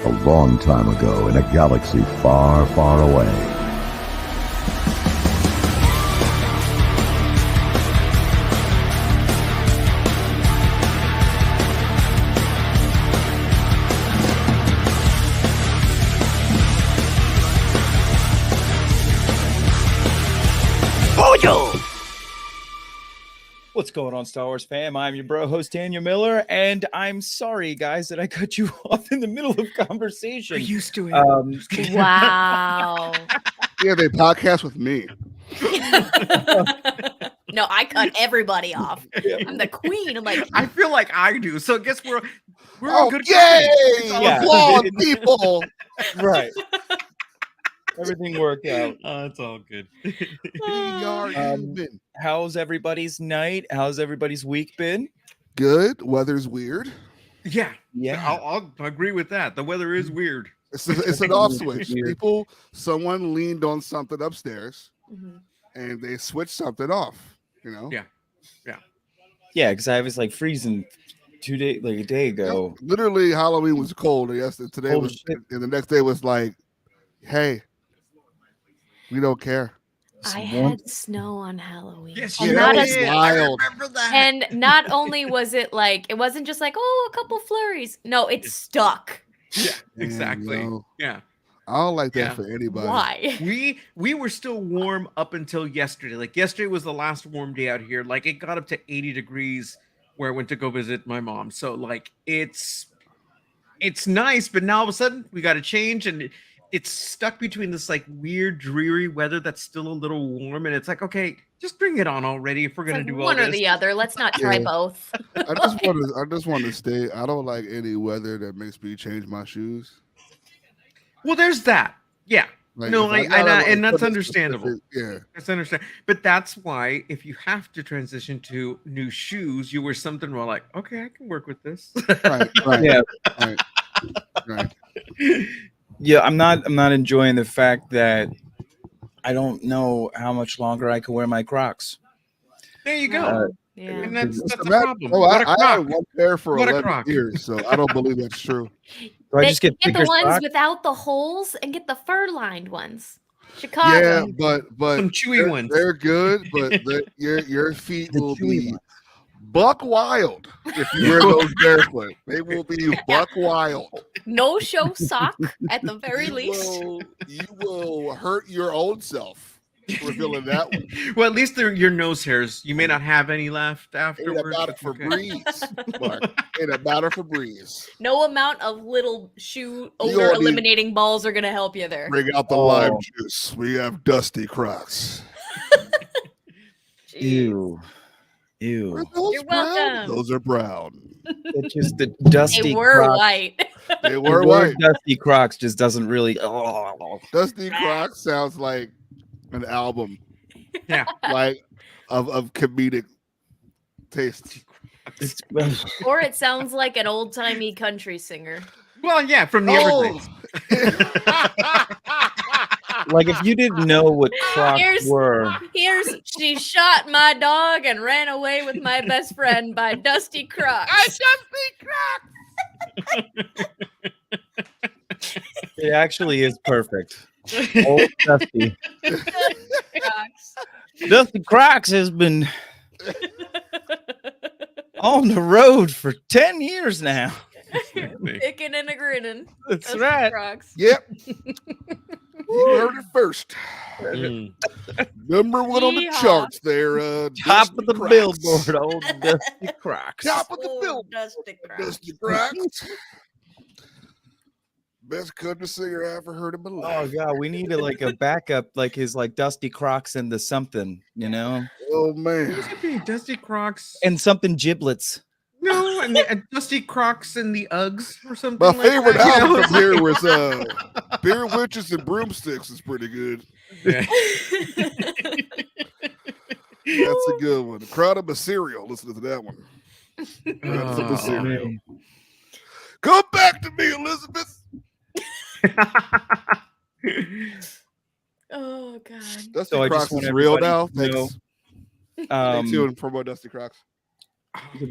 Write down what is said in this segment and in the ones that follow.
A long time ago in a galaxy far, far away. What's going on, Star Wars fam? I'm your bro host, Daniel Miller, and I'm sorry, guys, that I cut you off in the middle of conversation. We're used to it. Wow. Yeah, they podcast with me. No, I cut everybody off. I'm the queen. I'm like, I feel like I do. So I guess we're a good yay! Yeah. Applaud, people. Right. Everything worked out. It's all good. How's everybody's night? How's everybody's week been? Good. Weather's weird. Yeah. Yeah. I'll agree with that. The weather is weird. It's an off switch. Someone leaned on something upstairs, and they switched something off. You know. Yeah. Yeah, because I was like freezing a day ago. Yeah, literally, Halloween was cold. Yesterday, today Oh, was, shit. and the next day was like, "Hey, we don't care." I had snow on Halloween. Yes, And you not did. a- I Wild. remember that. And not only was it like, it wasn't just like, oh, a couple flurries. No, it stuck. Yeah, Man, exactly. yo. Yeah. I don't like that Yeah. for anybody. Why? We were still warm up until yesterday. Like yesterday was the last warm day out here. Like it got up to 80 degrees where I went to go visit my mom. So like it's nice, but now all of a sudden we got to change, and it's stuck between this like weird dreary weather that's still a little warm, and it's like, okay, just bring it on already if we're It's gonna like do all one this. or the other. Let's not try Yeah. both. I just want to stay. I don't like any weather that makes me change my shoes. Well, there's that. Yeah. Like, No, if and gotta, that's put a understandable. specific- That's understandable. But that's why if you have to transition to new shoes, you wear something more like, okay, I can work with this. Yeah. Right. Yeah. Right. Yeah, I'm not enjoying the fact that I don't know how much longer I can wear my Crocs. There you go. Yeah. And that's a Imagine- problem. Oh, What a I crock. had one pair for What a 11 crock. years, so I don't believe that's true. Do I just get the bigger ones socks? without the holes and get the fur-lined ones. Yeah, Chicago. but Some chewy ones. They're good, but your feet The will chewy be ones. buck wild if you wear those barefoot. They will be buck wild. No show sock at the very least. You will hurt your own self for feeling that one. Well, at least they're your nose hairs. You may not have any left Ain't afterwards. about it That's for okay. breeze. Mark. Ain't about it for breeze. No amount of little shoe You odor only- eliminating balls are gonna help you there. Bring out the lime juice. We have dusty Crocs. Jeez. Ew. Are Ew. those You're brown? welcome. Those are brown. It's just the dusty They were Crocs. white. They The were word white. Dusty Crocs just doesn't really. Dusty Crocs sounds like an album, Yeah. like of comedic taste. It's, Or it sounds like an old-timey country singer. Well, yeah, from the Everglades. like if you didn't know what Crocs Here's- were, Here's She Shot My Dog and Ran Away with My Best Friend by Dusty Crocs. it actually is perfect. Old Dusty. Crocs. Dusty Crocs has been on the road for 10 years now. Picking and a grinning. That's Dusty right. Crocs. Yep. You heard it first. Mm. Number one on the Yeehaw. charts there. Top Dusty of the Crocs. billboard, old Dusty Crocs. Top of the Oh, billboard. Dusty Crocs. Dusty Crocs. Best country singer I ever heard in my Oh life. god, we need a backup like his Dusty Crocs and the something, you know, Oh man. What could be Dusty Crocs? and something giblets. No, and Dusty Crocs and the Uggs or something. My like favorite that, you album know? from here was Beer Witches and Broomsticks is pretty good. Yeah. That's a good one. Crowd of a Cereal. Listen to that one. Crowd of a Cereal. Come back to me, Elizabeth. Oh God. Dusty So I just Crocs want is real everybody now. to know, Thanks. Stay tuned for more Dusty Crocs.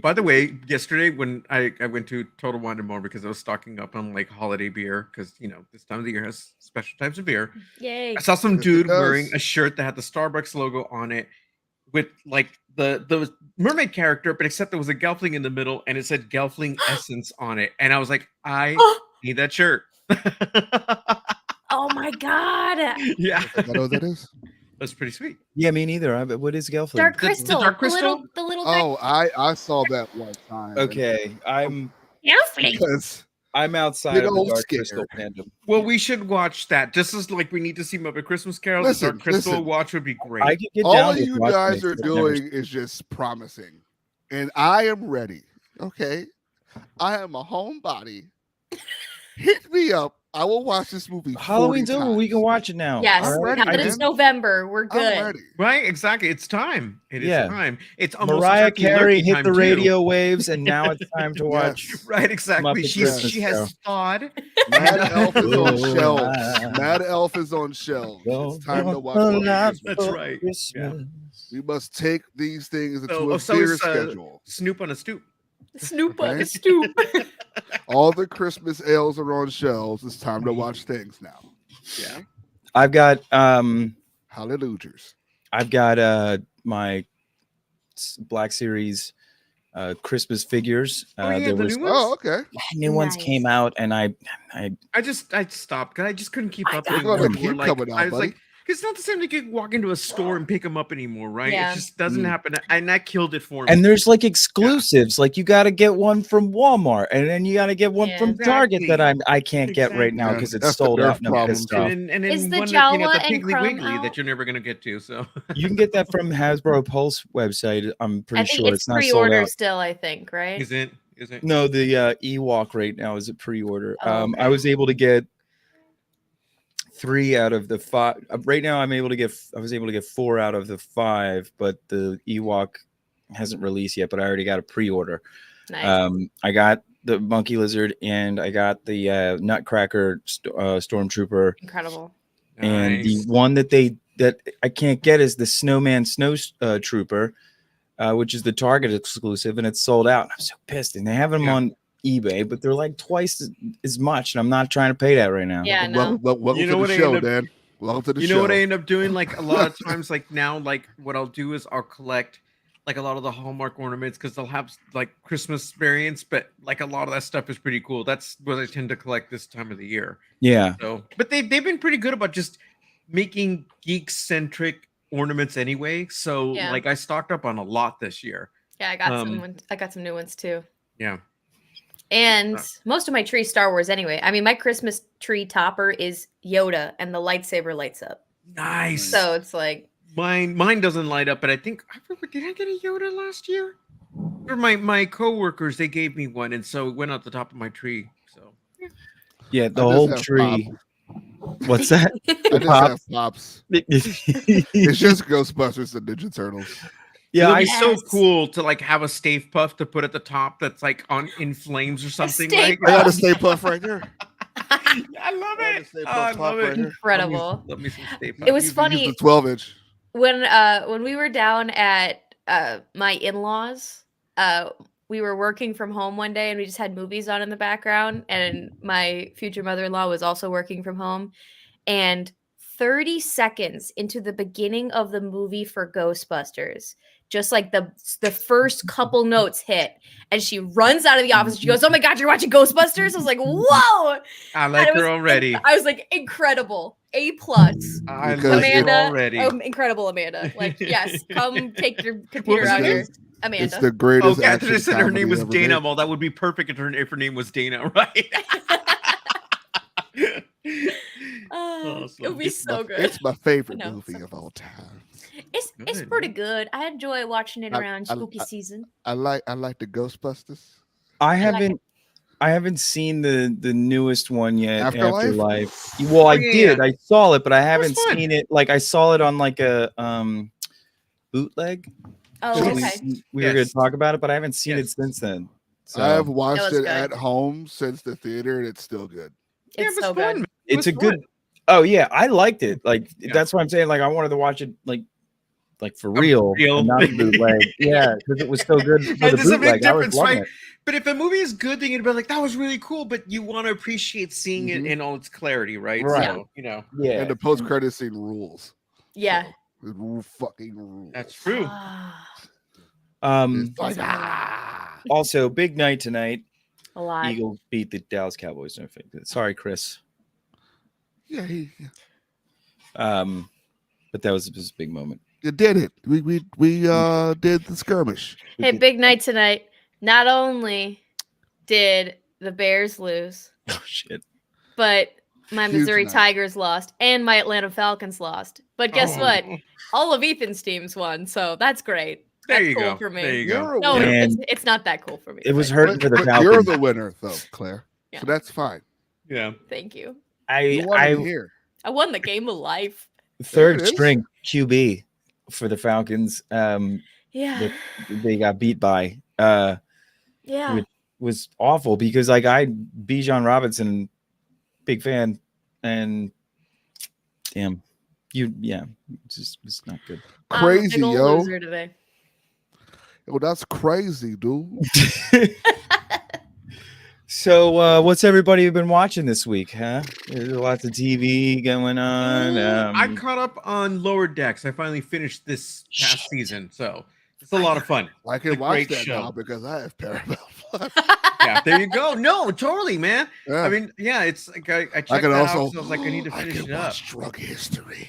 By the way, yesterday when I went to Total Wine & More because I was stocking up on like holiday beer because this time of the year has special types of beer. Yay. I saw some Yes, it dude does. wearing a shirt that had the Starbucks logo on it with like the mermaid character, but except there was a Gelfling in the middle and it said Gelfling Essence on it. And I was like, I need that shirt. Oh my God. Yeah. I know what that is. That's pretty sweet. Yeah, me neither. What is Gelfling? Dark The crystal. dark crystal? The little guy. Oh, I saw that one time. Okay, I'm Because outside big of the old Dark scare. Crystal fandom. Well, we should watch that. Just as like we need to see Muppet Christmas Carol, the Dark Crystal watch would be great. I could get all down of with you watching guys it, are but I've never doing is just promising, and I am ready. Okay, I am a homebody. Hit me up. I will watch this movie. Halloween's 40 over. We times. can watch it now. Yes. I'm ready, Now that it's man. November, we're I'm good. ready. Right? Exactly. It's time. It is Yeah. time. It's almost Mariah turkey Carey lurkey hit time, the too. radio waves, and now it's time to watch. Yes. Right, exactly. Muppet Christmas She Carol. has thawed. Mad Elf is on Oh, shelves. Mad Elf is on shelves. It's time to watch Muppet Christmas. That's right. Yeah. We must take these things into a So beer is, schedule. Snoop on a stoop. Snoop on Okay. the stoop. All the Christmas ales are on shelves. It's time to watch things now. Yeah. I've got Hallelujahs. I've got my Black Series Christmas figures. Yeah, There the was new ones? Oh, okay. new ones Nice. came out, and I I stopped because I just couldn't keep up They're anymore. gonna keep Like, coming out, I was buddy. like, it's not the same like you can walk into a store and pick them up anymore, right? Yeah. It just doesn't happen, and that killed it for me. and there's like exclusives. Like you got to get one from Walmart, and then you got to get one Yeah. from Target that Exactly. I can't get right now Yeah, because it's that's the sold Nerf out. And I'm problem, pissed too. off. and then Is the one Jawa the and Piggly Chrome Wiggly out? that you're never gonna get to. So You can get that from Hasbro Pulse website. I'm pretty I think sure it's it's not sold pre-order out. still, I think, right? is it? No, the Ewok right now is a pre-order. Oh, okay. I was able to get 3 out of the 5. Right now, I was able to get 4 out of the 5, but the Ewok hasn't released yet. But I already got a pre-order. Nice. I got the Monkey Lizard, and I got the Nutcracker Stormtrooper, Incredible. and the Nice. one that I can't get is the Snowman Trooper. Which is the Target exclusive, and it's sold out. I'm so pissed, and they have them on eBay, but they're like twice as much, and I'm not trying to pay that right now. Yeah, no. Welcome You know to what the I show, end up- Dan. Welcome to the You show. know what I end up doing? Like a lot of times, like now, like what I'll do is I'll collect like a lot of the Hallmark ornaments because they'll have like Christmas variants, but like a lot of that stuff is pretty cool. That's what I tend to collect this time of the year. Yeah, So, but they've been pretty good about just making geek centric ornaments anyway. So, Yeah. like I stocked up on a lot this year. Yeah, I got some new ones too. Yeah. And most of my tree Star Wars anyway. I mean, my Christmas tree topper is Yoda and the lightsaber lights up. Nice. So it's like Mine doesn't light up, but I think did I get a Yoda last year? Or my coworkers, they gave me one, and so it went out the top of my tree. So yeah, the I just whole have tree. What's that? I just have pops. It's just Ghostbusters and Ninja Turtles. Yeah, it'd be so Yes. cool to like have a Stave Puff to put at the top that's like in flames or something. Stave Like, I got a Stay Puff right here. I love I got a it. Stay Oh, Puff I pop love right it. here. incredible. Love me some Stave It Puff. was Use funny the 12-inch. when we were down at my in-laws. We were working from home one day and we just had movies on in the background, and my future mother-in-law was also working from home. And 30 seconds into the beginning of the movie for Ghostbusters, just like the first couple notes hit, and she runs out of the office. She goes, "Oh my God, you're watching Ghostbusters!" I was like, "Whoa!" I like it her was- already. I was like, "Incredible, A+." I Because like her Amanda, already. incredible, Amanda. Like, yes, come take your computer was out her here, name? Amanda. It's the greatest Okay, I action just said her name comedy was ever Dana. made. Well, that would be perfect if her name was Dana, right? It would be It's so my- good. It's my favorite No. movie of all time. It's Good, pretty man. good. I enjoy watching it I- around I- spooky season. I like the Ghostbusters. I like haven't seen the newest one yet. Afterlife? Afterlife. Well, I yeah, did. yeah. I saw it, but I haven't fun. seen it. Like I saw it on like a bootleg. Oh, So okay. we were going Yes. to talk about it, but I haven't seen it Yes. since then. So I've watched was it good. at home since the theater, and it's still good. Yeah, It's it was so fun, good. man. it's a was good. fun. Oh yeah, I liked it. Like Yeah. that's what I'm saying. Like I wanted to watch it like for real, real. and not the bootleg. Yeah, because it was so good for the And there's a big bootleg. I was difference, loving right? it. But if a movie is good, then you'd be like, that was really cool, but you want to appreciate seeing it in all its clarity, right? Right. So, Yeah, And the post-credit scene rules. Yeah. So, it fucking rules. that's true. It's like, Also, big night tonight. A lot. Eagles beat the Dallas Cowboys. No, sorry, Chris. yeah, But that was a big moment. you did it. We did the skirmish. Hey, big night tonight. Not only did the Bears lose, Oh shit! but my Huge Missouri night. Tigers lost and my Atlanta Falcons lost. But guess what? All of Ethan's teams won, so that's great. There That's you cool go. for me. There you You're go. a No, winner. it's not that cool for me. It was but hurting for the But Falcons. you're the winner, though, Claire. Yeah. So that's fine. Yeah. Thank you. You wanted to hear. I won the game of life. Third There it is. string QB for the Falcons. Yeah. They got beat by. Yeah. Which was awful because like Bijan Robinson, big fan, and damn, it's not good. I'm a big Crazy, old yo. loser today. Well, that's crazy, dude. So what's everybody been watching this week, huh? There's lots of TV going on. I caught up on Lower Decks. I finally finished this past season, so it's a lot of fun. I can It's a watch great that show. now because I have Paramount Plus. Yeah, there you go. No, totally, man. Yeah. I mean, yeah, it's like I checked I can that also. out. So I was like, I need to I finish can it up. watch Drug History.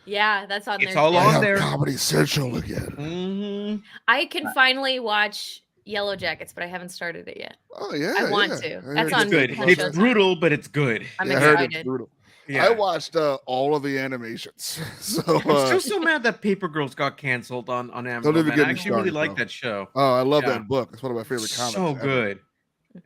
Yeah, that's on It's there. all too. I on have there. Comedy Central again. Mm-hmm. I can finally watch Yellow Jackets, but I haven't started it yet. Oh yeah, I want to. I That's heard on It's good. on It's Showtime. brutal, but it's good. I'm I heard it's excited. brutal. Yeah. I watched all of the animations. So I'm still so mad that Paper Girls got canceled on Amazon. even Man. get I me actually really started, like bro. that show. Oh, I love Yeah. that book. It's one of my favorite comics. So ever. good.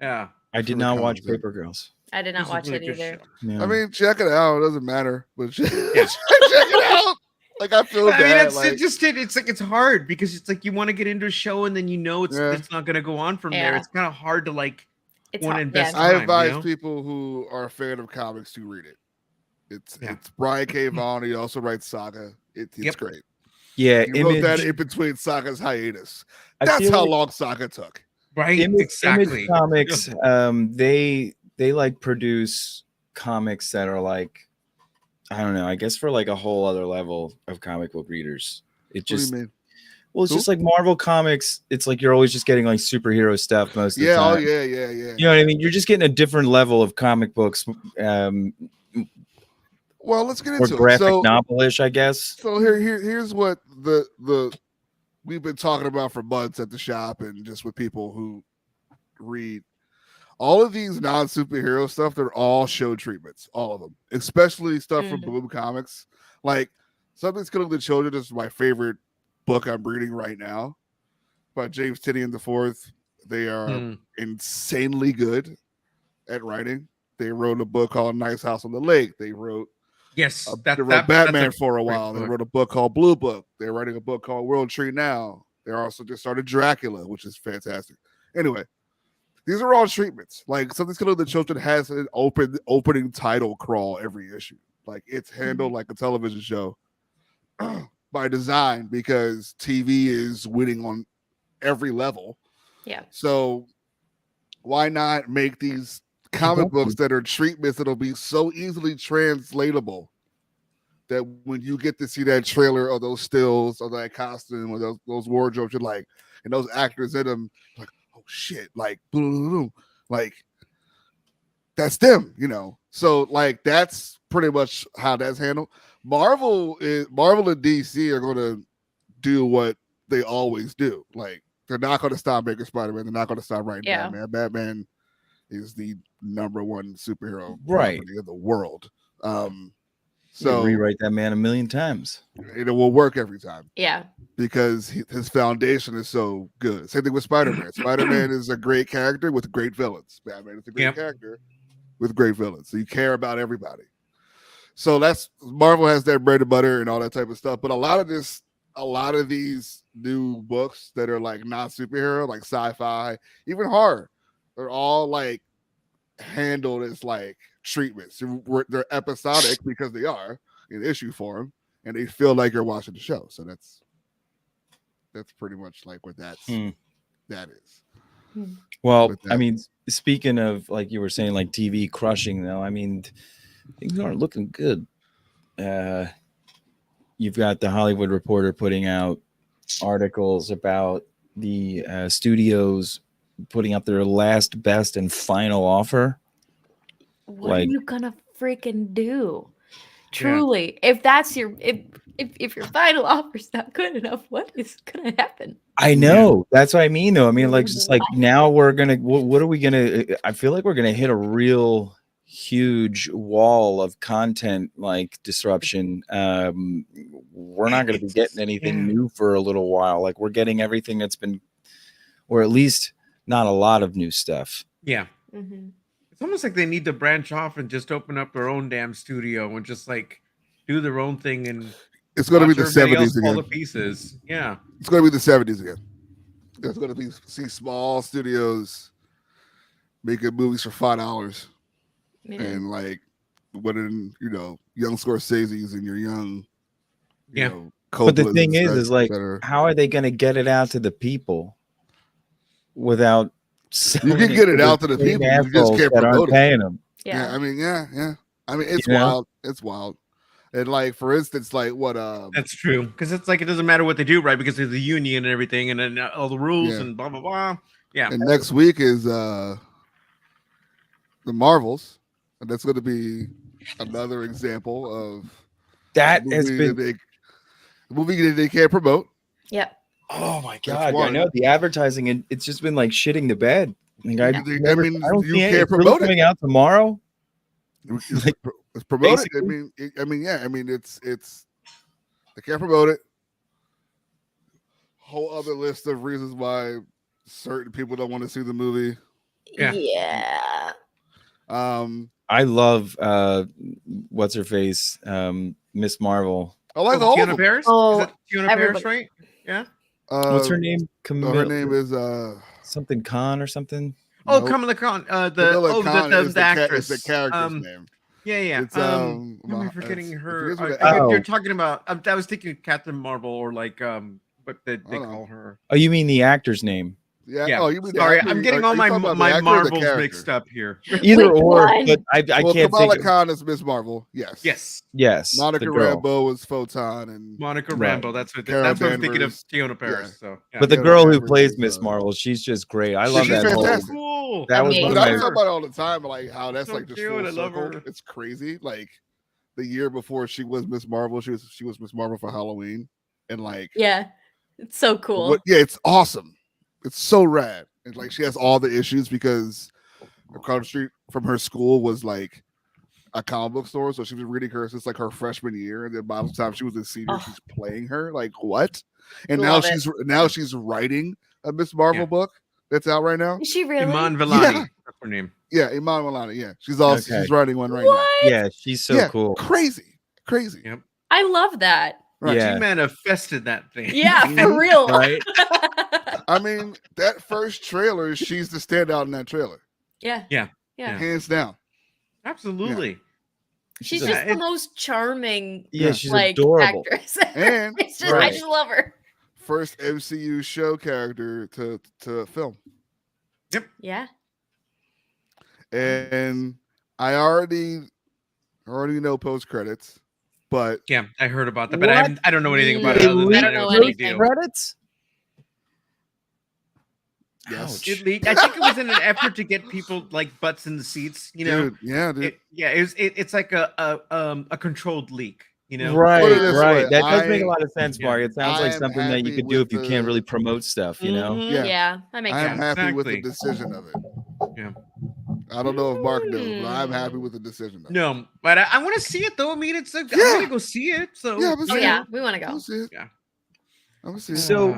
Yeah. I did For the not watch comics, yeah. Paper Girls. I did not It's a watch really it good either. show. No. I mean, check it out. It doesn't matter, but check Yeah. it out. Like I feel I mean, bad. it's Like, it just it's like it's hard because it's like you want to get into a show and then you know it's Yeah. not going to go on from there. Yeah. It's kind of hard to like It's want to hard. invest. Yeah. I time, advise you know? people who are a fan of comics to read it. It's Yeah. it's Brian K. Vaughan. He also writes Saga. It's Yep. great. Yeah, He wrote that Image. in between Saga's hiatus. I That's feel how like long Saga took. Right? Image Exactly. Comics. They like produce comics that are like, I don't know. I guess for like a whole other level of comic book readers. It What do just you mean? well, it's Who? just like Marvel comics. It's like you're always just getting like superhero stuff most of the Yeah. time. Oh yeah. You know what I mean? You're just getting a different level of comic books, Well, let's get or into it. graphic So, novelish, I guess. so here's what the we've been talking about for months at the shop and just with people who read all of these non-superhero stuff. They're all show treatments, all of them, especially stuff from Mhm. Boom Comics. Like Something's Killing the Children is my favorite book I'm reading right now by James Tinian IV. They are Hmm. insanely good at writing. They wrote a book called Nice House on the Lake. They wrote Yes, they wrote Batman for a great while. They book. wrote a book called Blue Book. They're writing a book called World Tree Now. They're also just started Dracula, which is fantastic. Anyway, these are all treatments. Like Something's Killing the Children has an opening title crawl every issue. Like it's handled like a television show by design because TV is winning on every level. Yeah. So why not make these comic books that are treatments that'll be so easily translatable that when you get to see that trailer or those stills or that costume or those wardrobes, you're like, and those actors in them, like, oh shit, like, like that's them, you know. So like that's pretty much how that's handled. Marvel and DC are going to do what they always do. Like they're not going to stop making Spider-Man. They're not going to stop writing Yeah. Batman. Batman is the #1 superhero Right. property of the world. So So rewrite that man a million times. it will work every time Yeah. because his foundation is so good. Same thing with Spider-Man. Spider-Man is a great character with great villains. Batman is a great Yep. character with great villains. So you care about everybody. So that's Marvel has their bread and butter and all that type of stuff. But a lot of these new books that are like not superhero, like sci-fi, even horror, they're all like handled as like treatments. They're episodic because they are in issue form, and they feel like you're watching the show. So that's pretty much like what that is. Well, With I that. mean, speaking of like you were saying, like TV crushing, though, I mean, things aren't looking good. You've got the Hollywood Reporter putting out articles about the studios putting up their last, best, and final offer. What are Like- you gonna freaking do? Truly, if that's your if your final offer's not good enough, what is gonna happen? I know. That's what I mean, though. I mean, like, just like What? now we're gonna. What are we gonna? I feel like we're gonna hit a real huge wall of content like disruption. We're not gonna be getting anything new for a little while. Like we're getting everything that's been, or at least not a lot of new stuff. Yeah. Mm-hmm. It's almost like they need to branch off and just open up their own damn studio and just like do their own thing and It's going to be watch the everybody else 70s fall again. to pieces. Yeah. It's going to be the 70s again. It's going to be see small studios making movies for $5 and like when young Scorsese's and your young Yeah. But the Coppola's thing and is like, et cetera. how are they gonna get it out to the people without? You can get it out to the people, you just can't that aren't promote it. paying them. Yeah. I mean, yeah. I mean, it's You know? wild. It's wild. And like, for instance, like what That's true. Because it's like it doesn't matter what they do, right? Because there's the union and everything, and then all the rules Yeah. and blah blah blah. Yeah. and next week is the Marvels, and that's going to be another example of That a has movie been. a movie that they can't promote. Yep. Oh my That's god! I one. know the advertising, and it's just been like shitting the bed. Like, I Yeah. never, mean, I don't you see can't it's really promote it. coming out tomorrow. Like, It's promoted. basically- I mean, yeah. I mean, it's they can't promote it. Whole other list of reasons why certain people don't want to see the movie. Yeah. Yeah. I love what's her face, Miss Marvel. I like all of Tiana them. Paris? Oh, Is that Tiana everybody- Paris, right? Yeah. What's her name? No, her name is something Khan or something. Oh, nope. Kamala Khan. Camilla Khan the is the actress. It's the character's name. Yeah, yeah. It's, Why am I forgetting it's- I her? forget what Oh. You're talking about. I was thinking Captain Marvel or like what they Hold on. call her. Oh, you mean the actor's name? Yeah. Yeah. Oh, you mean the Sorry, actor? I'm getting Are all you my talking about the my actor or the Marvels character? mixed up here. Either Wait, or, what? but I Well, can't Kamala think. Khan is Miss Marvel. Yes. Yes, Yes, Monica the girl. Rambeau is Photon, and Monica Right. Rambeau. That's what Carol I'm thinking of. Danvers. Tiana Paris. Yeah. So, yeah. But the Yeah, girl who Danvers plays is, Miss Marvel, she's just great. I love She's that whole. fantastic. Cool. That was Amazing. one But of I my. talk about it all the time, like how that's So like just cute, full I love circle. her. It's crazy. Like the year before she was Miss Marvel, she was Miss Marvel for Halloween, and like Yeah. It's so cool. what? Yeah, it's awesome. It's so rad, and like she has all the issues because across the street from her school was like a comic book store, so she was reading her since like her freshman year, and then by the time she was a senior, Oh. she's playing her. Like what? And Love now she's writing a Miss Marvel Yeah. book that's out right now. Is she really? Iman Vellani. Yeah. That's her name. Yeah, Iman Vellani. Yeah, she's also Okay. she's writing one right What? Yeah, she's so now. Yeah, cool. crazy. Yep. I love that. Right. Yeah. She manifested that thing. Yeah, for real. Right? I mean, that first trailer, she's the standout in that trailer, Yeah. Yeah. Yeah. hands down. Absolutely. She's a- just the it- most charming Yeah, she's like adorable. actress. And It's just I Right. just love her. first MCU show character to film. Yeah. And I already know post credits, but Yeah, I heard about that, but What? I don't know anything about They it. Other than that, I leaked know those it's a big deal. Credits. yes, Ouch. It leaked. I think it was in an effort to get people like butts in the seats. You know, dude, yeah, dude. it's like a controlled leak. You know, Right, Put it this right. way, That does make I- a lot of sense, yeah. Mark. It sounds I like am something that you happy could do if you with can't the- really promote stuff, you know? Mhm. Yeah. Yeah. That makes I am sense. happy with the Exactly. decision of it. Yeah. I don't know if Mark knows, but I'm happy with the decision. Of it. No, but I want to see it though. I mean, I'm Yeah. gonna go see it. So Yeah, but Oh see, yeah, we want to I'm go. see it. Yeah. I'm see it. So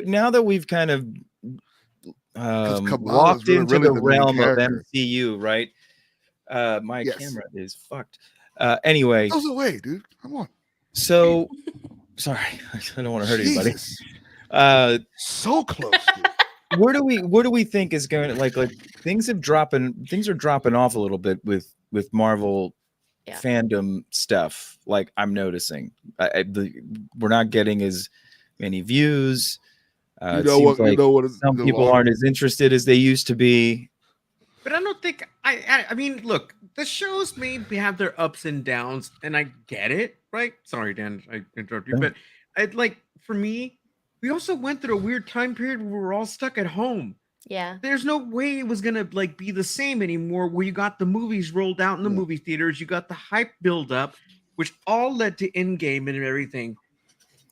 now that we've kind of Kamala's walked really into the the main realm of character. MCU, right? My Yes. camera is fucked. Anyway, Goes away, dude. Come on. so sorry, I don't want to hurt anybody. Jesus. So close. Dude. Where do we think is going to like things are dropping off a little bit with with Marvel Yeah. fandom stuff. Like I'm noticing, we're not getting as many views. It seems like some people aren't as interested as they used to be. But I don't think I mean, look, the shows may have their ups and downs, and I get it, right? Sorry, Dan, I interrupted you, No. but I'd like for me, we also went through a weird time period where we were all stuck at home. Yeah. There's no way it was gonna like be the same anymore. Where you got the movies rolled out in the movie theaters, you got the hype build up, which all led to Endgame and everything.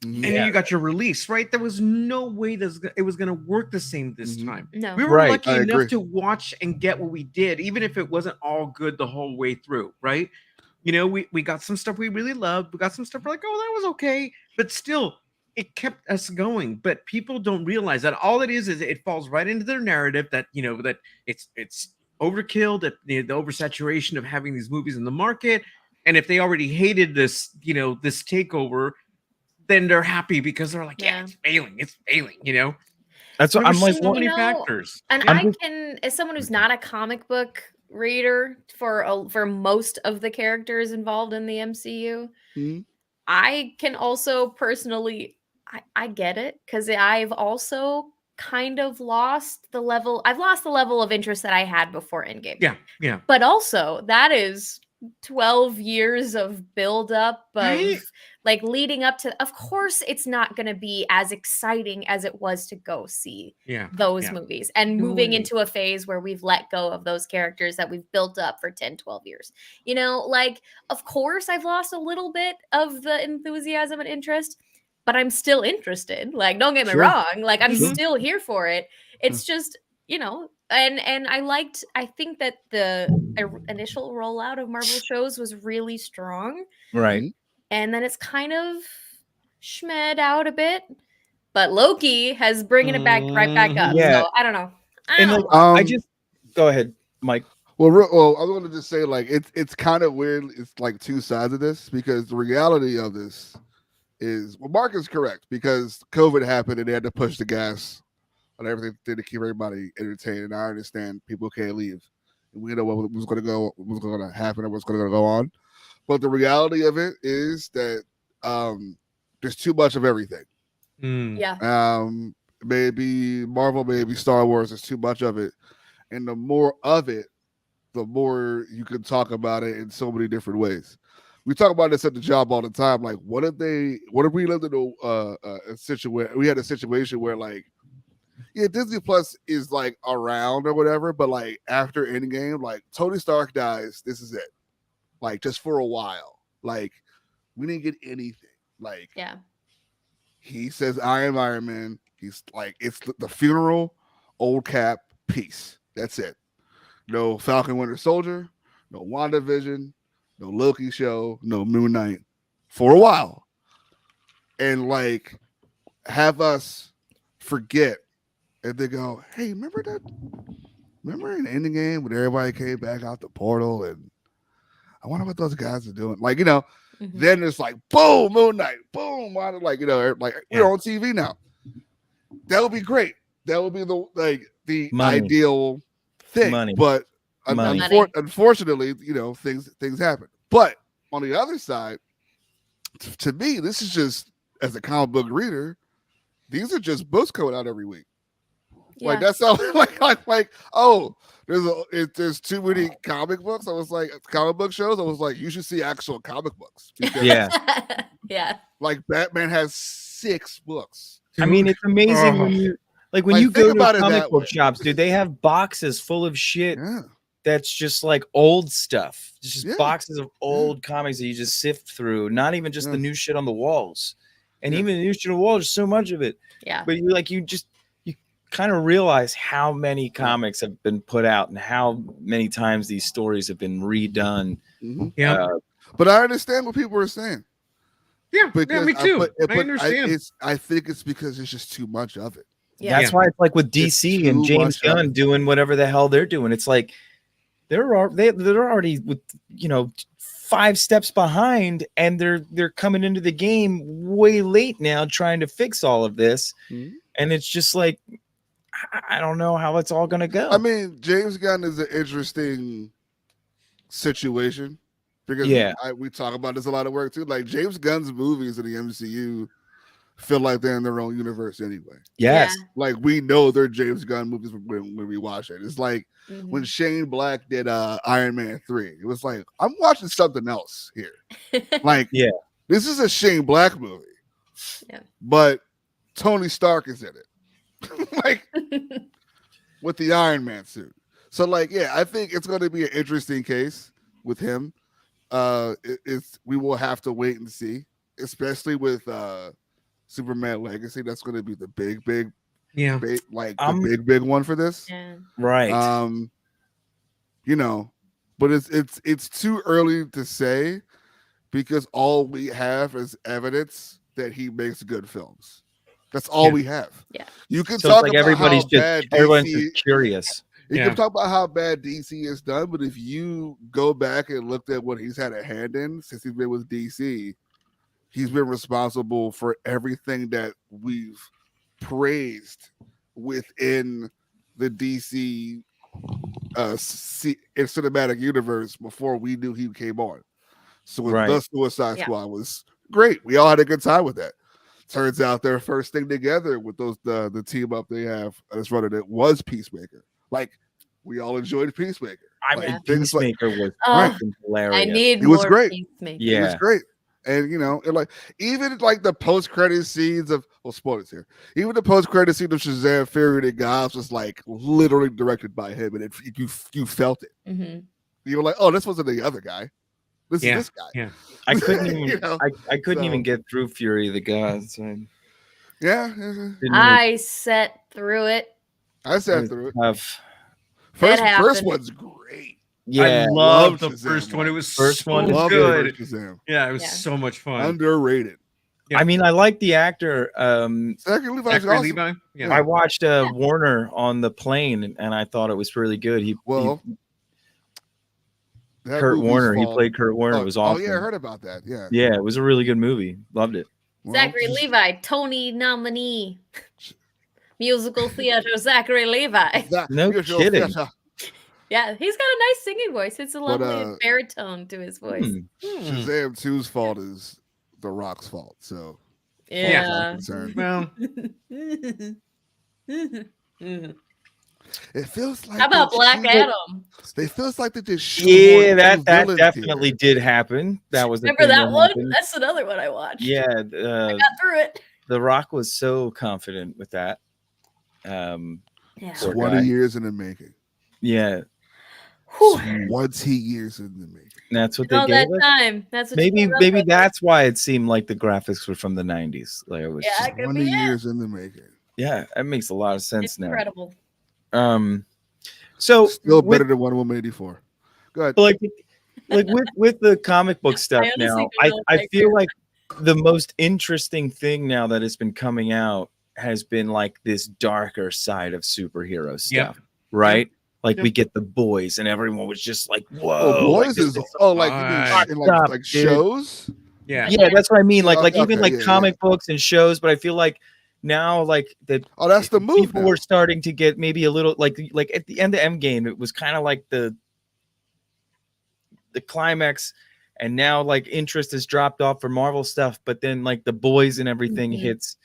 And then you got your release, right? There was no way that it was going to work the same this time. No. We were Right. lucky I enough agree. to watch and get what we did, even if it wasn't all good the whole way through, right? You know, we got some stuff we really loved. We got some stuff we're like, oh, that was okay. But still, it kept us going. But people don't realize that all it is it falls right into their narrative that, you know, that it's overkill, that the oversaturation of having these movies in the market. And if they already hated this, you know, this takeover, then they're happy because they're like, yeah, it's failing, you know. That's what I'm like. So many factors, and yeah. I can, as someone who's not a comic book reader for most of the characters involved in the MCU, I can also personally, I get it, because I've also kind of lost the level. I've lost the level of interest that I had before Endgame. Yeah. But also that is 12 years of buildup of Right? like leading up to. Of course, it's not going to be as exciting as it was to go see those movies and moving into a phase where we've let go of those characters that we've built up for 10, 12 years. You know, like, of course, I've lost a little bit of the enthusiasm and interest, but I'm still interested. Like, don't get me wrong. Like, I'm still here for it. It's just, you know, and I think that the initial rollout of Marvel shows was really strong. Right. And then it's kind of schmed out a bit. But Loki has bringing it back right back up. Yeah. So I don't know. I just go ahead, Mike. Well, I was going to just say, like, it's kind of weird. It's like two sides of this, because the reality of this is, well, Mark is correct, because COVID happened and they had to push the gas on everything to keep everybody entertained. And I understand people can't leave. We know what was going to happen and what's going to go on. But the reality of it is that there's too much of everything. Yeah. Maybe Marvel, maybe Star Wars. There's too much of it, and the more of it, the more you can talk about it in so many different ways. We talk about this at the job all the time. Like, what if we lived in a situation? We had a situation where, like, yeah, Disney Plus is like around or whatever, but like after Endgame, like Tony Stark dies, this is it. Like, just for a while, like we didn't get anything. Like, yeah, he says, "I am Iron Man." He's like, it's the funeral, old Cap, peace. That's it. No Falcon Winter Soldier, no WandaVision, no Loki show, no Moon Knight for a while, and like have us forget. And they go, hey, remember in the ending game when everybody came back out the portal, and I wonder what those guys are doing. Like, you know, then it's like, boom, Moon Knight, boom, like, you know, like we're on TV now. That would be great. That would be the ideal thing. But unfortunately, you know, things happen. But on the other side, to me, this is just, as a comic book reader, these are just books coming out every week. Yeah. Like, that's how, like, oh, there's too many comic books. I was like, comic book shows. I was like, you should see actual comic books. Yeah. Yeah. Like, Batman has 6 books. I mean, it's amazing when you go to comic book shops, dude. They have boxes full of shit that's just like old stuff. It's just boxes of old comics that you just sift through. Not even just the new shit on the walls, and even the new shit on the walls. There's so much of it. Yeah. But you kind of realize how many comics have been put out and how many times these stories have been redone. But I understand what people are saying. Yeah, me too. I understand. I think it's because it's just too much of it. Yeah. That's why it's like with DC and James Gunn doing whatever the hell they're doing. It's like they're already with, you know, 5 steps behind, and they're coming into the game way late now, trying to fix all of this. And it's just like, I don't know how it's all going to go. I mean, James Gunn is an interesting situation because Yeah. we talk about this a lot of work too. Like James Gunn's movies in the MCU feel like they're in their own universe anyway. Yes. Like we know they're James Gunn movies when we watch it. It's like when Shane Black did Iron Man 3. It was like, I'm watching something else here. Like, Yeah. this is a Shane Black movie. Yeah. But Tony Stark is in it. Like with the Iron Man suit. So like, yeah, I think it's going to be an interesting case with him. We will have to wait and see, especially with Superman Legacy. That's going to be the big one for this. Yeah. Right. You know, but it's too early to say because all we have is evidence that he makes good films. That's all we have. Yeah. You can So talk it's like about everybody's how just bad everyone's DC, just curious. you can talk about how bad DC is done, but if you go back and looked at what he's had a hand in since he's been with DC, he's been responsible for everything that we've praised within the DC cinematic universe before we knew he came on. So with the Suicide Squad was great. We all had a good time with that. Turns out their first thing together with those the team up they have that's running it was Peacemaker. Like we all enjoyed Peacemaker. I like, mean, Peacemaker was hilarious. I need it was more great. Peacemaker. Yeah, it was great. And you know, it like even like the post-credit scenes of spoilers here. Even the post-credit scene of Shazam Fury and Gods was like literally directed by him, and you felt it. Mm-hmm. You were like, oh, this wasn't the other guy. This is this guy. Yeah. I couldn't even You know? I couldn't even get through Fury of the Gods. I sat through it. I sat through it. Tough. First one's great. Yeah, I loved the Shazam first one. It was First so one is good. Shazam. Yeah, it was so much fun. Underrated. I mean, I like the actor. Zachary Levi's Zachary awesome. Levi? Yeah. I watched Warner on the plane, and I thought it was really good. Kurt Warner. He played Kurt Warner. It was awesome. Oh yeah, I heard about that. Yeah. Yeah, it was a really good movie. Loved it. Zachary Levi, Tony nominee. Musical theater, Zachary Levi. No kidding. Yeah, he's got a nice singing voice. It's a lovely baritone to his voice. Shazam 2's fault is The Rock's fault. So yeah. Well, it feels like how about Black Adam? It feels like they just that definitely did happen. That was remember that one? That's another one I watched. Yeah, I got through it. The Rock was so confident with that. 20 years in the making. Yeah. 20 years in the making. That's what they gave us. Time. That's what maybe that's why it seemed like the graphics were from the 90s. Like it was 20 years in the making. Yeah, that makes a lot of sense now. Incredible. So still better than Wonder Woman 84. Go ahead. Like with the comic book stuff now, I feel like the most interesting thing now that has been coming out has been like this darker side of superhero stuff, right? Yep. Like we get The Boys, and everyone was just like, "Whoa!" Boys is like shows. Yeah, that's what I mean. Like okay, even like comic books and shows, but I feel like now like that. Oh, that's the move. People were starting to get maybe a little like at the end of Endgame, it was kind of like the climax, and now like interest has dropped off for Marvel stuff. But then like The Boys and everything hits.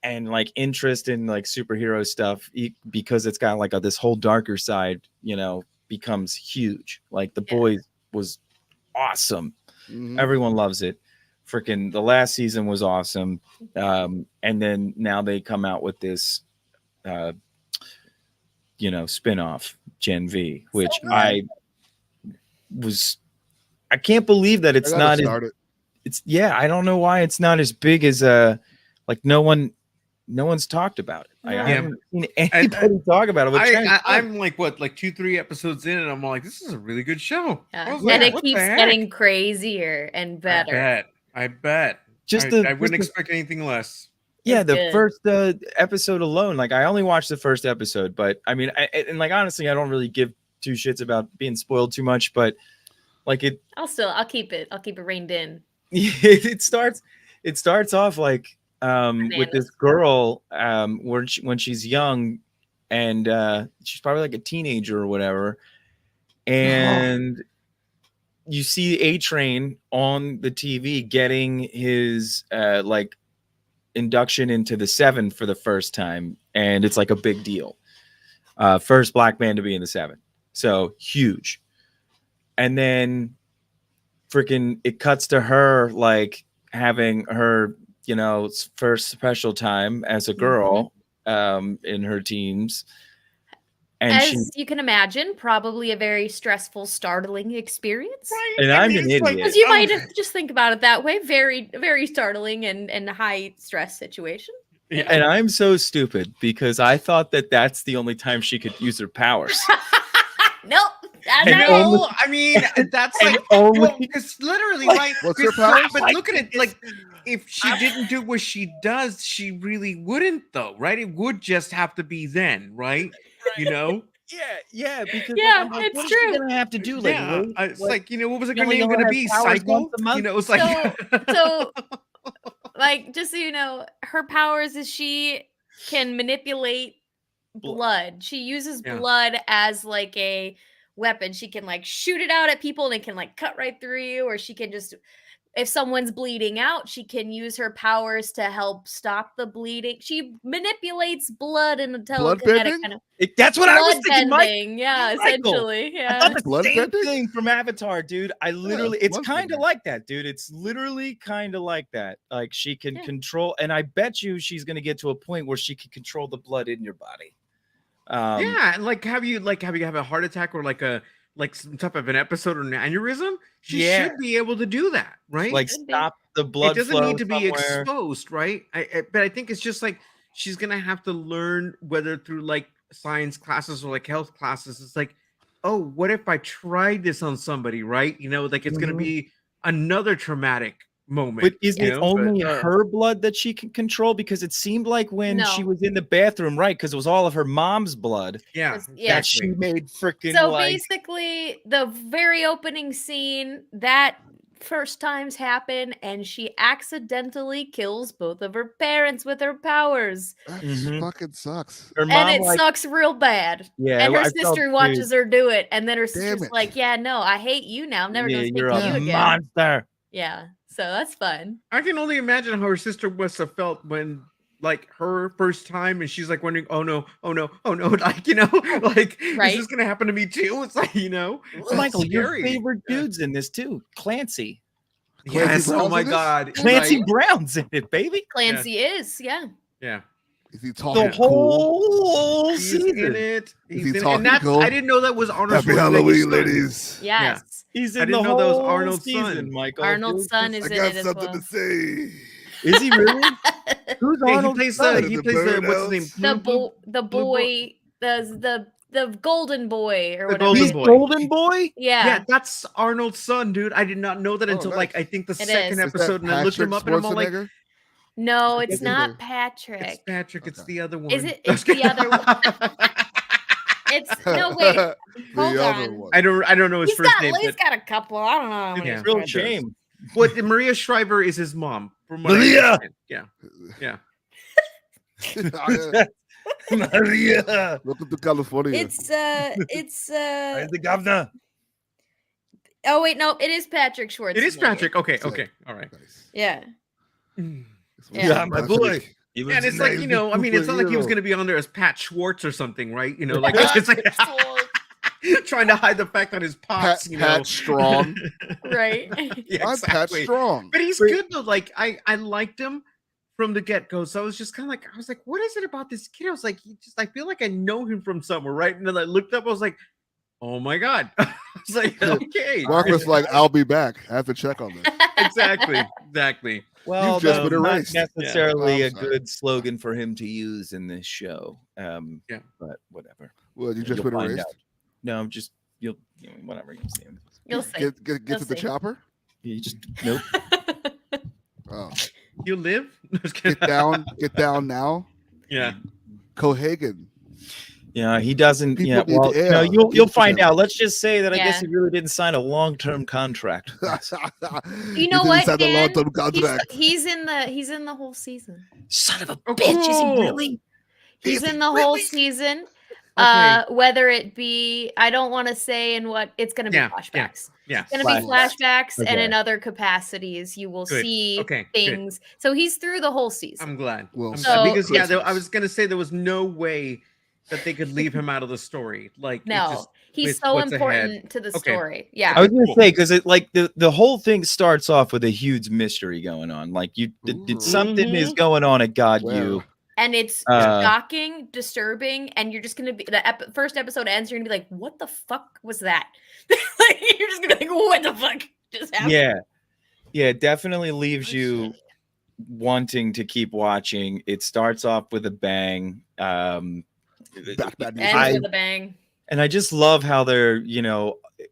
And like interest in like superhero stuff because it's got like this whole darker side, you know, becomes huge. Like The Boys was awesome. Everyone loves it. Freaking the last season was awesome. And then now they come out with this, spinoff Gen V, which I can't believe that it's not. I don't know why it's not as big as like no one's talked about it. I haven't seen anybody talk about it. I'm like 2-3 episodes in, and I'm like, this is a really good show. Yeah. And it keeps getting crazier and better. I bet. I wouldn't expect anything less. Yeah, the first episode alone, like I only watched the first episode, but I mean, honestly, I don't really give two shits about being spoiled too much, but like it. I'll keep it reined in. It starts off like. With this girl when she's young and she's probably like a teenager or whatever, and you see A-Train on the TV getting his like induction into the 7 for the first time, and it's like a big deal. First black man to be in the 7, so huge. And then freaking it cuts to her like having her, you know, first special time as a girl in her teens. And as you can imagine, probably a very stressful, startling experience. Right. And I'm an idiot. Because you might have just think about it that way. Very, very startling and high stress situation. Yeah. And I'm so stupid because I thought that that's the only time she could use her powers. Nope. No, I mean that's like it's literally right. What's her powers? But look at it, like if she didn't do what she does, she really wouldn't, though, right? It would just have to be then, right? You know? Yeah, because Yeah, like, it's what true. is she gonna have to do? Like, Yeah, wait, it's what- like, you know, what was it you only name know going to her be? powers Cycle? once a month? You know, it's like So, like, just so you know, her powers is she can manipulate blood. She uses Yeah. blood as like a weapon. She can like shoot it out at people and it can like cut right through you, or she can just, if someone's bleeding out, she can use her powers to help stop the bleeding. She manipulates blood in a telekinetic bending? kind of That's what I was blood thinking, Mike. bending. Yeah, Michael. essentially. I Yeah. thought the Blood same bending? thing from Avatar, dude. I literally, it's blood kind of bending. like that, dude. It's literally kind of like that. Like she can Yeah. control, and I bet you she's gonna get to a point where she can control the blood in your body. yeah, and like have you have a heart attack or like some type of an episode or an aneurysm? She Yeah. should be able to do that, right? like Could be. stop the blood. it doesn't flow need to be somewhere. exposed, right? But I think it's just like she's gonna have to learn, whether through like science classes or like health classes. It's like, oh, what if I tried this on somebody, right? You know, like it's gonna Mhm. be another traumatic moment. But is you it know? only But, her blood that she can control? Because it seemed like when she No. was in the bathroom, right? Because it was all of her mom's blood yeah, Yeah. that she made freaking So like. basically, the very opening scene, that first times happen, and she accidentally kills both of her parents with her powers, That Mhm. fucking sucks. Her and mom it like sucks real bad. yeah, And her I felt, sister dude, watches her do it, and then her Damn sister's it. like, "Yeah, no, I hate you now. I'm never yeah, gonna speak you're to a you again." monster. Yeah, so that's fun. I can only imagine how her sister must have felt when, like, her first time, and she's like wondering, oh no, like, you know, like, Right. is this gonna happen to me too? It's like, you know, Well, Michael, your scary. favorite Yeah. dude's in this too, Clancy. Yes, oh Brown's my in this? god, Clancy right? Brown's in it, baby. Clancy is, yeah. Yeah, Is he The talking cool? whole he's in season. it. Is He's he in it. talking And that's, cool? I didn't know that was Arnold Happy Schwarzenegger's Halloween, son. ladies. Yes. He's I in didn't the know that was whole Arnold's season, son. Michael. Arnold's Dude, son just- is I in got it as something well. to say. Is he really? Who's Yeah, he Arnold's plays son? the The what's bird his name? elves? The boy, the golden boy or The whatever. golden He's boy. Golden Boy? Yeah, Yeah. that's Arnold's son, dude. I did not know that Oh, until nice. like I think the It second is. Is that episode, and I looked him Patrick up, and I'm all like, Schwarzenegger? No, It's it's not either- Patrick. it's Patrick. It's Okay. the other one. Is it? It's the other one. It's no wait. The Hold other on. one. I don't know his He's first got name. he's But got a couple. I don't know how many. Yeah. It's real brothers. shame. what Maria Shriver is his mom. From what I Maria! understand. Yeah. Maria. Welcome to California. It's I'm the governor. oh wait, no, it is Patrick Schwarzenegger. It is Patrick. Okay. So- Okay. All right. Nice. Yeah. This Yeah. Yeah, my boy. He was And it's a like, nice you know, I mean, it's not like he was superhero. going to be on there as Pat Schwartz or something, right? You know, like it's like trying to hide the fact that his pops, Pat, you know. Pat Strong. Right. Yeah, I'm Pat exactly. Strong. But he's good though. Like I liked him from the get go. So I was just kind of like, I was like, what is it about this kid? I was like, I feel like I know him from somewhere, right? And then I looked up, I was like, oh my god. I was like, okay, Mark was like, I'll be back. I have to check on this. exactly. Well, You've just no, been not erased. necessarily Yeah. a I'm sorry. good slogan for him to use in this show. Yeah. But whatever. Well, you just You'll been find erased. out. No, just you'll whatever you'll see him. You'll see. Get You'll to the see. chopper. You just nope. Oh. You live? Just kidding. Get down now. Yeah. Cohagen. Yeah, he doesn't. People Yeah, need well, air. no, you'll People find together. out. Let's just say that I guess Yeah. he really didn't sign a long-term contract. You know what, Inside the Dan? long-term contract. He's in the whole season. Son of a Oh, bitch! Is he cool. really? He's in the whole season. Whether it be, I don't want to say in what it's going to be flashbacks. Yeah. It's going to be flashbacks, and Okay. in other capacities, you will Good. see Okay, things. So he's through the whole season. I'm glad. Well, I'm so- glad. Because Christmas. I was gonna say there was no way that they could leave him out of the story. Like, it No, just, he's with so what's important ahead. to the Okay. story. Yeah. I was gonna Cool. say because it like the whole thing starts off with a huge mystery going on. Like Ooh. something is going on at God Well. you. And it's shocking, disturbing, and you're just gonna be first episode ends. You're gonna be like, "What the fuck was that?" Like, you're just gonna be like, "What the fuck just happened?" Yeah, it definitely leaves you wanting to keep watching. It starts off with a bang. Ends with a bang. And I just love how they're,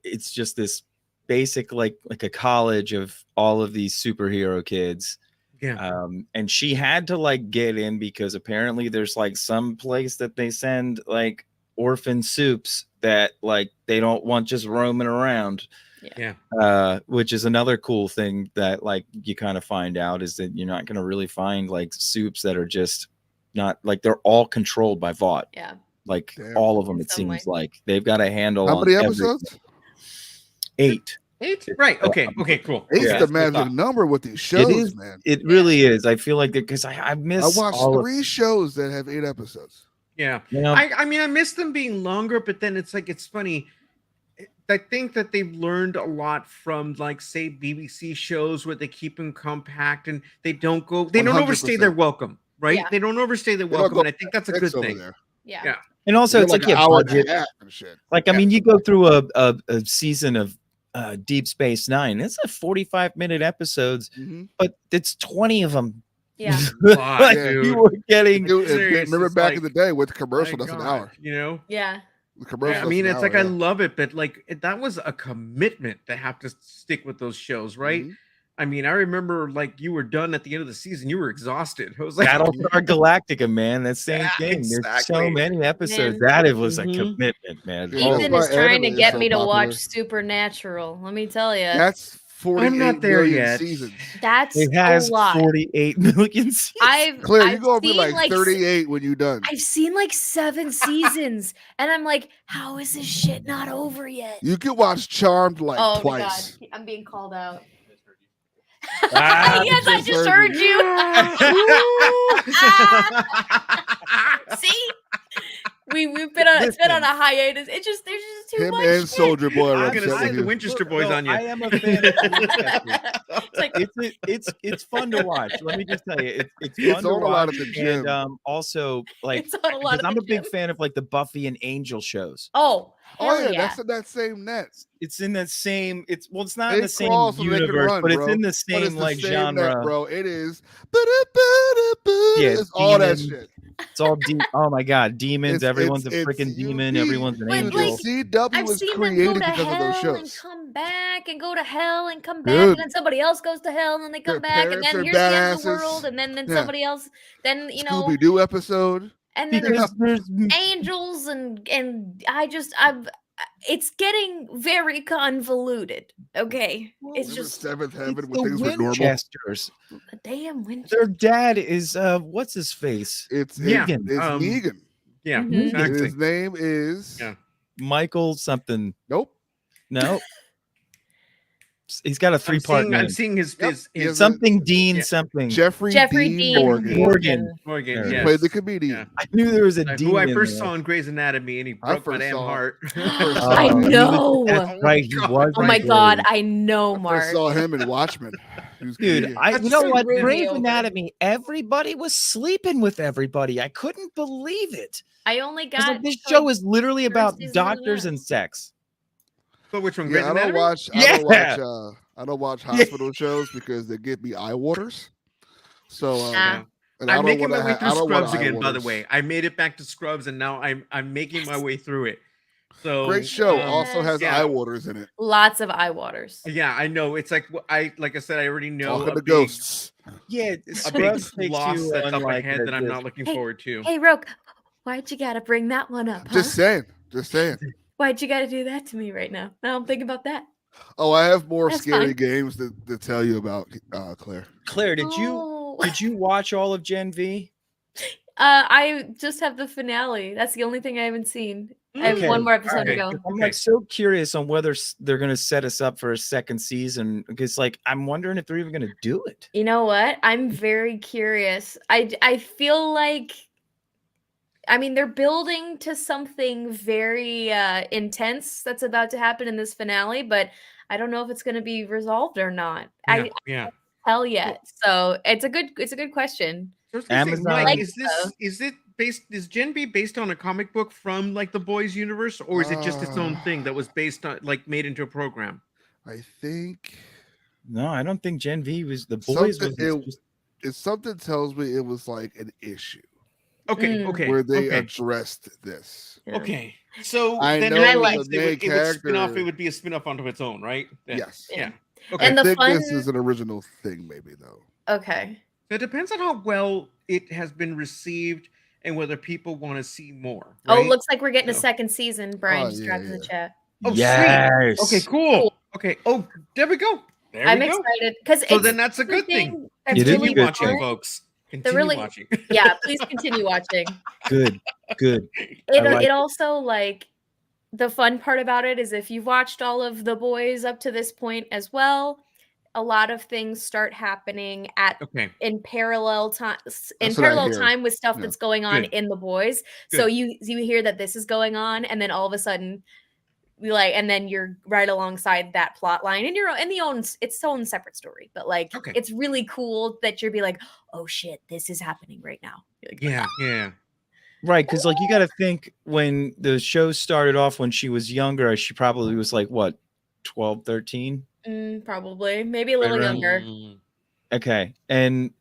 it's just this basic like a college of all of these superhero kids. Yeah. And she had to like get in because apparently there's like some place that they send like orphan soups that like they don't want just roaming around. Yeah. Which is another cool thing that like you kind of find out is that you're not going to really find like soups that are just not like they're all controlled by Vought. Yeah. Like Damn. all of them, it Some seems way. like they've got a handle How on many everything. episodes? 8. 8? Right. Okay. Okay. Cool. Eight's Yeah. the magic number with these shows, It is, man. It really is. I feel like that because I miss I watched all 3 shows that have 8 episodes. Yeah. of, I mean, I miss them being longer, but then it's like, it's funny. I think that they've learned a lot from, like, say, BBC shows where they keep them compact and they don't overstay their 100%. welcome, right? Yeah. They don't overstay their They don't welcome, go and I think that's a good X over thing. there. Yeah. Yeah. and also They're it's like an your hour and budget. a half and shit. Like I mean, you go through a season of Deep Space Nine. It's a 45-minute episodes, Mhm. but it's 20 of them. Yeah. Wow, Like, dude. you were getting. Dude, serious, remember it's back like, in the day with the commercial, My that's an God, hour. You know? Yeah. The commercial. I mean, that's it's an like, hour, I love it, but like that was a commitment to have to stick with those shows, right? Mhm. I mean, I remember like you were done at the end of the season, you were exhausted. I was like, Battlestar Galactica, man. That same Yeah, thing. There's so exactly. many episodes. Man. That it was a Mhm. commitment, man. Yeah, Oh, Ethan that's is why trying to anime is get so me to popular. watch Supernatural. Let me tell you, That's 48 I'm not there million yet. seasons. that's it has a lot. 48 million seasons. Claire, I've you're gonna be seen, like 38 when you're done. I've seen like 7 seasons, and I'm like, how is this shit not over yet? You can watch Charmed like Oh my twice. God, I'm being called out. Ah, Yes, I just just heard heard you. See, we've been on it's been on a hiatus. It's just there's just too Him much. and shit. Soldier Boy are I'm upset gonna say with the you. Winchester boys on you. I am a fan of Winchester. It's like It's fun to watch. Let me just tell you, it's fun It's to on a lot watch. at the gym. And also like it's on a lot because of I'm the a big gym. fan of like the Buffy and Angel shows. Oh, Oh hell yeah, yeah. that's in that same net. It's in that same. It's it's not They in the same crawl so they can universe, run, but it's bro. in the But same it's the like same genre. net, bro. It is. Yeah, It's all that demon. shit. It's all oh my god, demons. Everyone's a it's freaking demon. UV. Everyone's an But, angel. like, CW I've was seen them go created to because of those hell and shows. come back and go to hell and come back, Dude. and then somebody else goes to hell and then they Their come back, and parents then are here's the end of the badasses. world, and then Yeah. somebody else, then Scooby Doo episode. and then Because there's angels and it's getting very convoluted. Okay, it's Remember just Seventh it's Heaven the when things were normal. Winchesters. a damn winter. Their dad is what's his face? It's Negan. It's Negan. Yeah, Mhm. exactly. His name is Yeah. Michael something. Nope. No. He's got a 3-part name. I'm seeing his Yep. his, He has his Something Dean Yeah. something. Jeffrey Dean Dean Morgan. Morgan. Morgan. There He it played the Yes. comedian. Yeah. I knew there was a Dean. Who I in first there. saw in Grey's Anatomy, and he I broke my first damn saw- heart. first saw- I he was- know. That's right. He was. Oh my in god, Grey's. I know, I Mark. first saw him in Watchmen. He was Dude, comedian. you know so what? rude. Grey's Over. Anatomy. Everybody was sleeping with everybody. I couldn't believe it. I only I was got like, this to, show is literally about season of doctors that. and sex. But which one? Grey's Yeah, I don't Anatomy? watch. I don't watch hospital shows because they give me eye waters. So Nah. and I I'm don't making wanna my way I through don't want Scrubs eye again. By the waters. way, I made it back to Scrubs, and now I'm making my way through it. So Great show. um, Also has yeah. eye waters in it. lots of eye waters. Yeah, I know. It's like like I said, I already know Talking a to big, ghosts. Yeah, a big Scrubs takes loss you that's on up like ahead that I'm this- not looking Hey, forward to. Hey, Roke, why'd you gotta bring that one up? Huh? Just saying. Just saying. Why'd you gotta do that to me right now? Now I'm thinking about that. Oh, I have more That's scary fine. games to tell you about, Claire. Claire, did No. you watch all of Gen V? I just have the finale. That's the only thing I haven't seen. I have Okay, one more episode okay. to go. I'm Okay. like so curious on whether they're going to set us up for a second season because, like, I'm wondering if they're even going to do it. You know what? I'm very curious. I feel like, I mean, they're building to something very intense that's about to happen in this finale, but I don't know if it's going to be resolved or not. I Yeah. tell yet. So it's a good question. So I was gonna say, Amazon- Mike, Like, is it based? Is Gen B based on a comic book from like the Boys universe, or is it just its own thing that was based on, like, made into a program? I think No, I don't think Gen V was the boys. something tells me it was like an issue Okay, Mm. okay, where they okay, addressed this. Yeah. okay. So I then know that the means main it would spin off. character- It would be a spin off onto its own, right? Then- Yes. Yeah. Yeah. Okay. And I the think fun. this is an original thing, maybe though. Okay. So it depends on how well it has been received and whether people want to see more. Oh, Right? looks like we're getting a So- second season. Brian Oh, just yeah, dropped in the yeah. chat. Oh, Yes. sweet. Okay, cool. Okay. Oh, there we go. There I'm we go. excited because So then that's a good thing. That's It is a really good watching, thing. fun. folks. Continue really- watching. Yeah, please continue watching. Good. It like it also, like, the fun part about it is if you've watched all of the boys up to this point as well, a lot of things start happening Okay. in parallel time That's what I hear. with stuff Yeah. that's going on Good. in the boys. So Good. you hear that this is going on, and then all of a sudden and then you're right alongside that plot line, and you're in its own separate story. But like, Okay. it's really cool that you'll be like, oh shit, this is happening right now. You're like, Yeah. Yeah. Right, because like you got to think when the show started off when she was younger, she probably was like what, 12, 13? Probably, maybe a little Right around- younger. Okay, and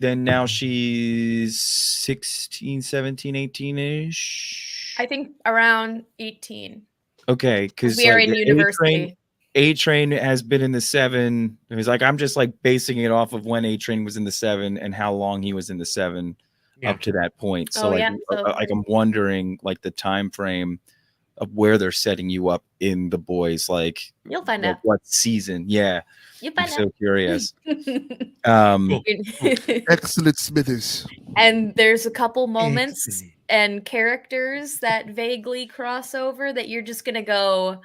then now she's 16, 17, 18-ish. I think around 18. Okay, because We are in university. A-Train has been in the 7. It was like I'm just like basing it off of when A-Train was in the 7 and how long he was in the 7 Yeah. up to that point. So Oh, like, yeah, so- like I'm wondering like the time frame of where they're setting you up in the boys, like You'll find like out. what season. Yeah, You'll I'm find so out. curious. Cool. Excellent, Smithers. And there's a couple moments Excellent. and characters that vaguely cross over that you're just gonna go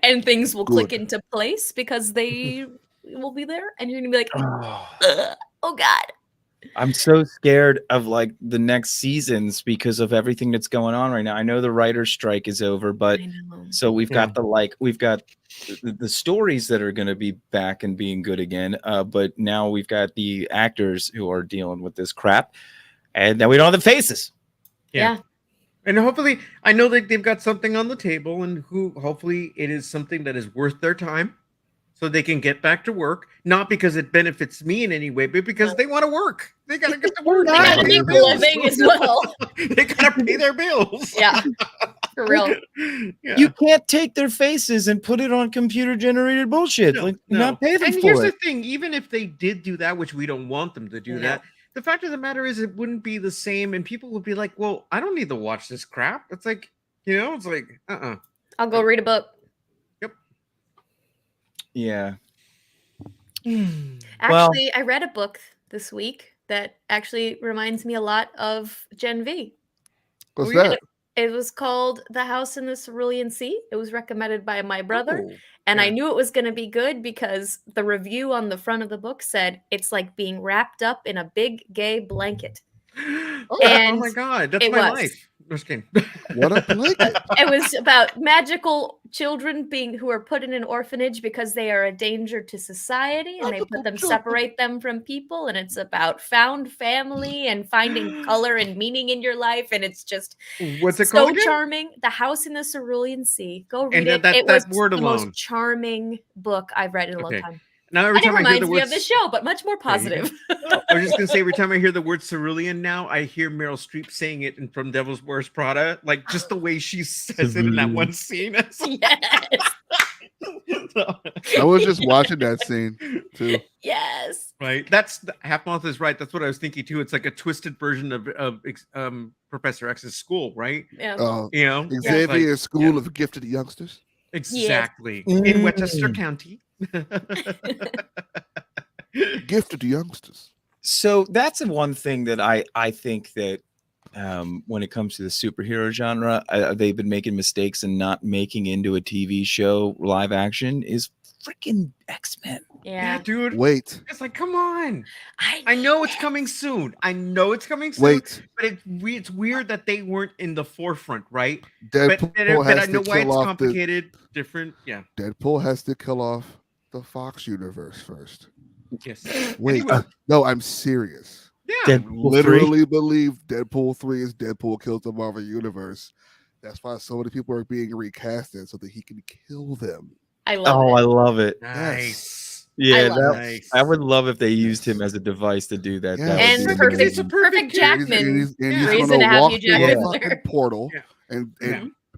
and things will click Good. into place because they will be there, and you're gonna be like, Oh, oh god. I'm so scared of like the next seasons because of everything that's going on right now. I know the writer's strike is over, but I know. so we've Yeah. got we've got the stories that are going to be back and being good again. But now we've got the actors who are dealing with this crap, and now we don't have the faces. Yeah. And hopefully, I know that they've got something on the table, and hopefully it is something that is worth their time, so they can get back to work. Not because it benefits me in any way, but because they want to work. They gotta get to work. They gotta pay make their a bills. living as well. They gotta pay their bills. Yeah, for real. Yeah. You can't take their faces and put it on computer generated bullshit. No, like no. not pay them And for here's it. the thing: even if they did do that, which we don't want them to do No. that, the fact of the matter is, it wouldn't be the same, and people would be like, "Well, I don't need to watch this crap." It's like, it's like, I'll go read a book. Yeah. Well- Actually, I read a book this week that actually reminds me a lot of Gen V. What's yeah. that? It was called The House in the Cerulean Sea. It was recommended by my brother, Oh, and I yeah. knew it was going to be good because the review on the front of the book said it's like being wrapped up in a big gay blanket. Oh And my god, that's it my was. life. Just kidding. What a blanket. It was about magical children who are put in an orphanage because they are a danger to society, and they put them, separate them from people, and it's about found family and finding color and meaning in your life, and it's just What's it so called again? charming. The House in the Cerulean Sea. Go read And it. that It was word the alone. most charming book I've read in a long Okay. time. Now every And it time I hear reminds the me word, of the show, but much more There you go. positive. I was just gonna say, every time I hear the word cerulean now, I hear Meryl Streep saying it from Devil's Wears Prada, like just the way she says it in that one scene. It's like- Yes. I was just watching that scene too. Yes. right. That's Half Moth is right. That's what I was thinking too. It's like a twisted version of Professor X's school, right? Yeah. It's Xavier like- School yeah. of Gifted Youngsters. Exactly. Yes. In Mm. Westchester County. Gifted Youngsters. So that's the one thing that I think that when it comes to the superhero genre, they've been making mistakes and not making into a TV show live action is freaking X-Men. Yeah, dude. Wait, It's like, come on. I know it's coming soon. wait. But it's weird that they weren't in the forefront, right? Deadpool But I has know to why kill it's off complicated, different. Yeah. Deadpool has to kill off the Fox universe first. Yes. Wait, Anyway, no, I'm serious. yeah. Deadpool Literally believe Deadpool 3 is Deadpool kills the Marvel universe. That's why so many people are being recasted so that he can kill them. I love Oh, it. I love it. Nice. Yeah, love that, Nice. I would love if they used him as a device to do that. Yeah. That And would be perfect- amazing. Perfect Jackman. And he's reason gonna to have walk Hugh through a Jackman fucking there. portal Yeah.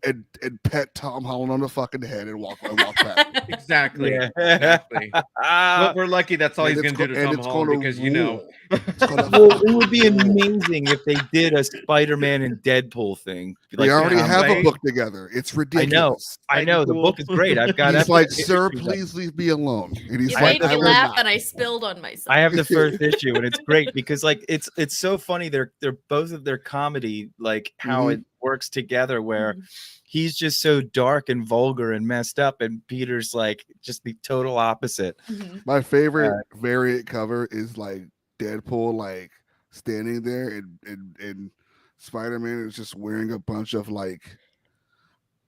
and pet Tom Holland on the fucking head and walk past. Exactly. Yeah. Exactly. Well, we're lucky that's all And he's it's going to do to and Tom it's Holland gonna because you know. rule. It's gonna Well, it would be rule. amazing if they did a Spider-Man and Deadpool thing. They already yeah, have a right? book together. It's ridiculous. I know. The Cool. book is great. I've got. He's every like, issue "Sir, of it. please leave me alone." And he's You like, made me "I will laugh not." and I spilled on myself. I have the first issue, and it's great because like it's so funny. They're both of their comedy, like how it works together. Where he's just so dark and vulgar and messed up, and Peter's like just the total opposite. My favorite variant cover is like Deadpool like standing there and Spider-Man is just wearing a bunch of like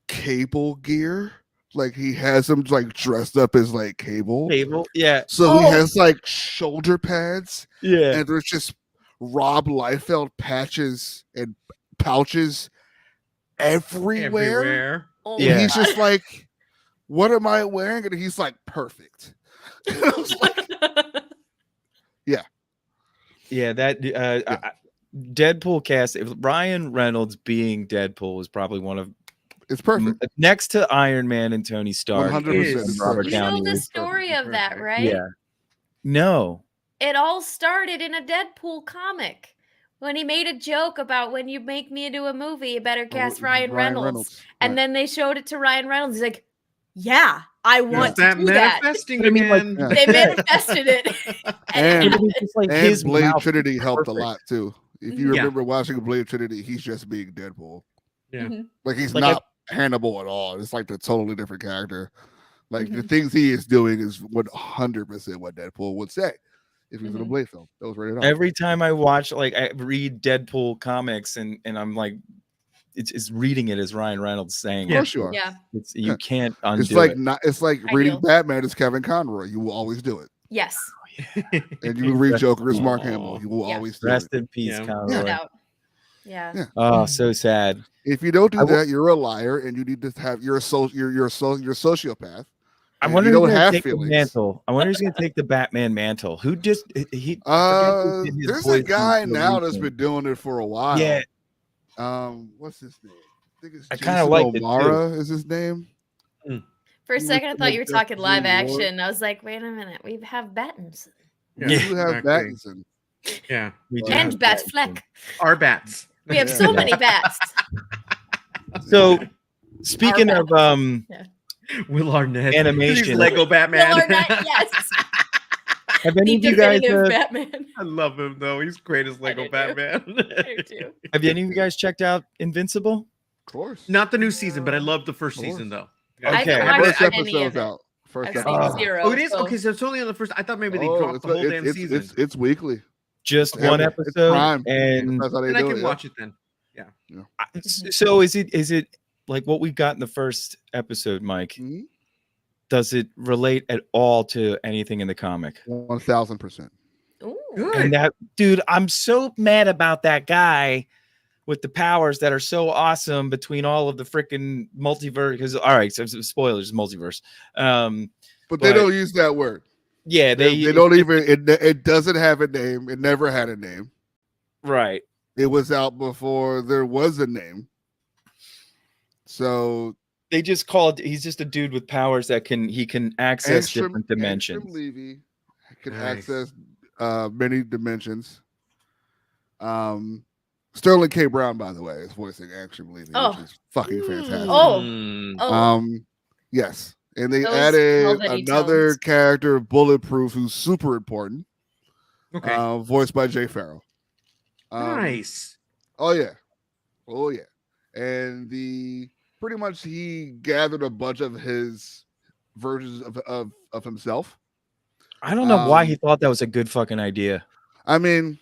Cable gear. Like he has him like dressed up as like Cable. Yeah. So he has like shoulder pads Yeah. and there's just Rob Liefeld patches and pouches everywhere. Oh And Yeah. he's just like, what am I wearing? And he's like, perfect. And I was like, Yeah, that Deadpool cast. If Ryan Reynolds being Deadpool was probably one of it's perfect. next to Iron Man and Tony Stark. 100%. and It's Robert perfect. You know Downey. the is- story of that, right? Yeah. No. It all started in a Deadpool comic when he made a joke about when you make me into a movie, you better cast Ryan Reynolds. And then they showed it to Ryan Reynolds. He's like, yeah, I want to that do that. manifesting I mean, like, again. Yeah. They manifested it. And- It was just like And his Blade mouth Trinity was helped a perfect. lot too. If you Yeah. remember watching Blade Trinity, he's just being Deadpool. Yeah. Like he's Like not Hannibal at all. It's like a totally different character. Like the Mhm. things he is doing is 100% what Deadpool would say if he was in a Mhm. Blade film. That was rated R. Every time I watch, like, I read Deadpool comics, and I'm like, it's reading it as Ryan Reynolds saying Of it. course you are. Yeah. It's you can't undo It's like it. not. It's like Ideal. reading Batman as Kevin Conroy. You will always do it. Yes. And you read Joker as Mark Aw. Hamill. You will Yeah. always do Rest it. in peace, Yeah. Conroy. No doubt. Yeah. Yeah. Oh, so sad. If you don't do I will- that, you're a liar, and you need to have you're a sociopath. I and wonder you who's don't gonna have take feelings. the mantle. I wonder who's gonna take the Batman mantle. Who just he? I forget who did his There's a voice guy in the now that's recent- been doing it for a while. Yeah, What's his name? I think it's I kinda Jason liked it, too. O'Mara is his name. For a He second, I was thought you were in the talking live Justice League War. action. I was like, wait a minute. We have Battins. Yeah, You have exactly. Pattinson. Yeah. we do And have Bat Batman. Fleck. Our bats. We have Yeah. so many bats. So, speaking Our of Will Arnett. Animation. He's Lego Batman. Will Arnett, yes. have any The of you guys definitive Batman. I love him though. He's great as Lego do too. Batman. I do too. have any of you guys checked out Invincible? Of course. Not the new season, but I love the first Of course. season though. I Okay. haven't First watched any of episode's it. out. First I've episode. seen zero. Oh, it is so- okay. So it's only on the first. I thought maybe they Oh, dropped the whole damn season. It's weekly. Just Yeah, one it's episode, Prime. and That's how they And I do can it. watch it then. so is it like what we got in the first episode, Mike? Mhm. Does it relate at all to anything in the comic? 1000%. Ooh. Good. And that dude, I'm so mad about that guy with the powers that are so awesome between all of the freaking multiverse. Because all right, so spoilers, multiverse. But they But- don't use that word. Yeah, They don't even. It doesn't have a name. It never had a name. right. It was out before there was a name. So They just called. He's just a dude with powers that he can access different dimensions. Antrim Levy can Nice. access many dimensions. Sterling K. Brown, by the way, is voicing Antrim Levy, Oh. which is fucking fantastic. Oh. Mm. Oh, Yes. And they Those added velvety another tones. character, Bulletproof, who's super important. Okay. voiced by Jay Farrell. Nice. Oh yeah, and pretty much he gathered a bunch of his versions of himself. I don't know why he thought that was a good fucking idea. I mean,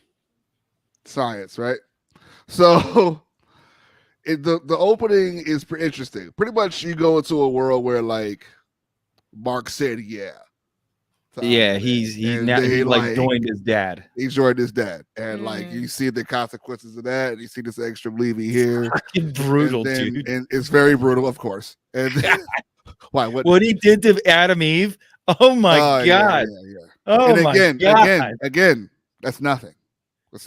science, right? So the opening is pretty interesting. Pretty much, you go into a world where like Mark said, "Yeah." Yeah, he like joined his dad. He joined his dad, and like you see the consequences of that, and you see this extra Levy here. Fucking brutal, dude. And it's very brutal, of course. And why? What he did to Adam Eve? Oh my god! Yeah. Oh and my god! Again, that's nothing.